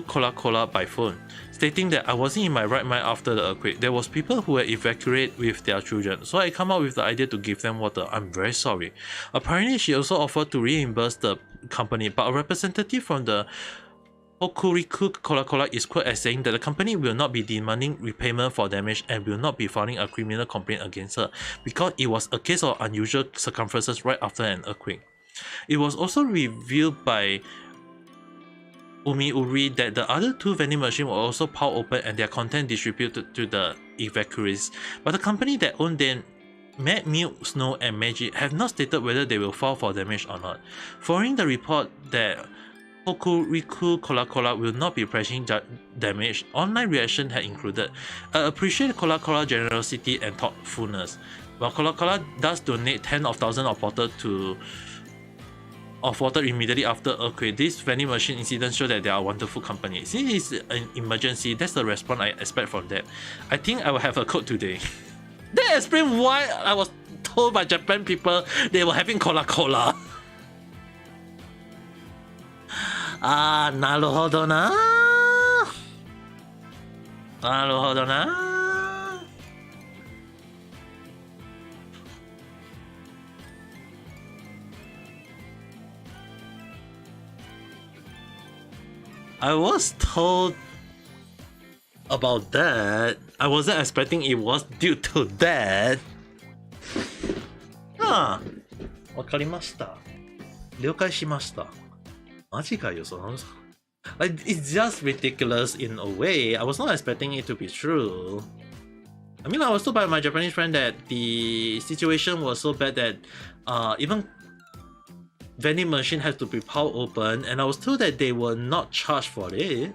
Coca-Cola by phone, stating that I wasn't in my right mind after the earthquake. There was people who were evacuated with their children, so I come up with the idea to give them water. I'm very sorry. Apparently, she also offered to reimburse the company, but a representative from the Hokuriku Coca-Cola is quoted as saying that the company will not be demanding repayment for damage and will not be filing a criminal complaint against her because it was a case of unusual circumstances right after an earthquake. It was also revealed by Yomiuri that the other 2 vending machines were also powered open and their content distributed to the evacuees, but the company that owned them, Mad Milk, Snow and Magic, have not stated whether they will file for damage or not. Following the report that Hokuriku Coca-Cola will not be pressing damage, online reaction had included, I appreciate Coca-Cola generosity and thoughtfulness. While Coca-Cola does donate tens of thousands of bottles of water immediately after earthquake, this vending machine incident show that they are a wonderful company. Since it's an emergency, that's the response I expect from them. I think I will have a code today. That explains why I was told by Japan people they were having Coca-Cola. Naruhodo na. Naruhodo na. I was told about that. I wasn't expecting it was due to that. わかりました。了解しました。マジかよ、その。Like, it's just ridiculous in a way. I was not expecting it to be true. I mean, I was told by my Japanese friend that the situation was so bad that even vending machine has to be powered open, and I was told that they were not charged for it.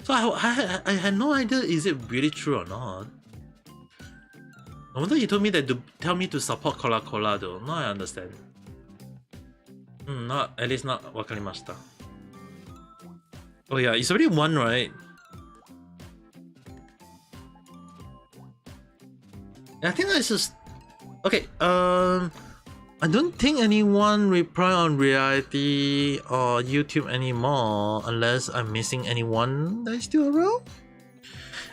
So I had no idea is it really true or not. I wonder he told me that to tell me to support Coca-Cola though. Now I understand. Not at least not wakarimashita. Oh yeah, it's already 1, right? I think I just okay. I don't think anyone reply on Reality or YouTube anymore unless I'm missing anyone that is still around.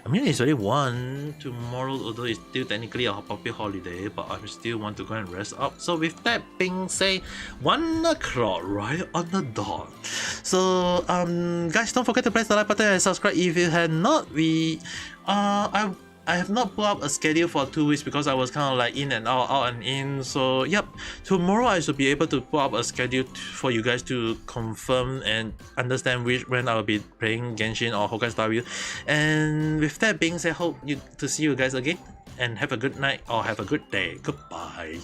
I mean, it's already 1 tomorrow, although it's still technically a public holiday, but I still want to go and rest up. So with that being said, 1 o'clock right on the dot. So guys, don't forget to press the like button and subscribe if you had not. I have not put up a schedule for 2 weeks because I was kind of like in and out and in. So yep, tomorrow I should be able to put up a schedule for you guys to confirm and understand when I'll be playing Genshin or Honkai Star Rail. And with that being said, hope to see you guys again and have a good night or have a good day. Goodbye.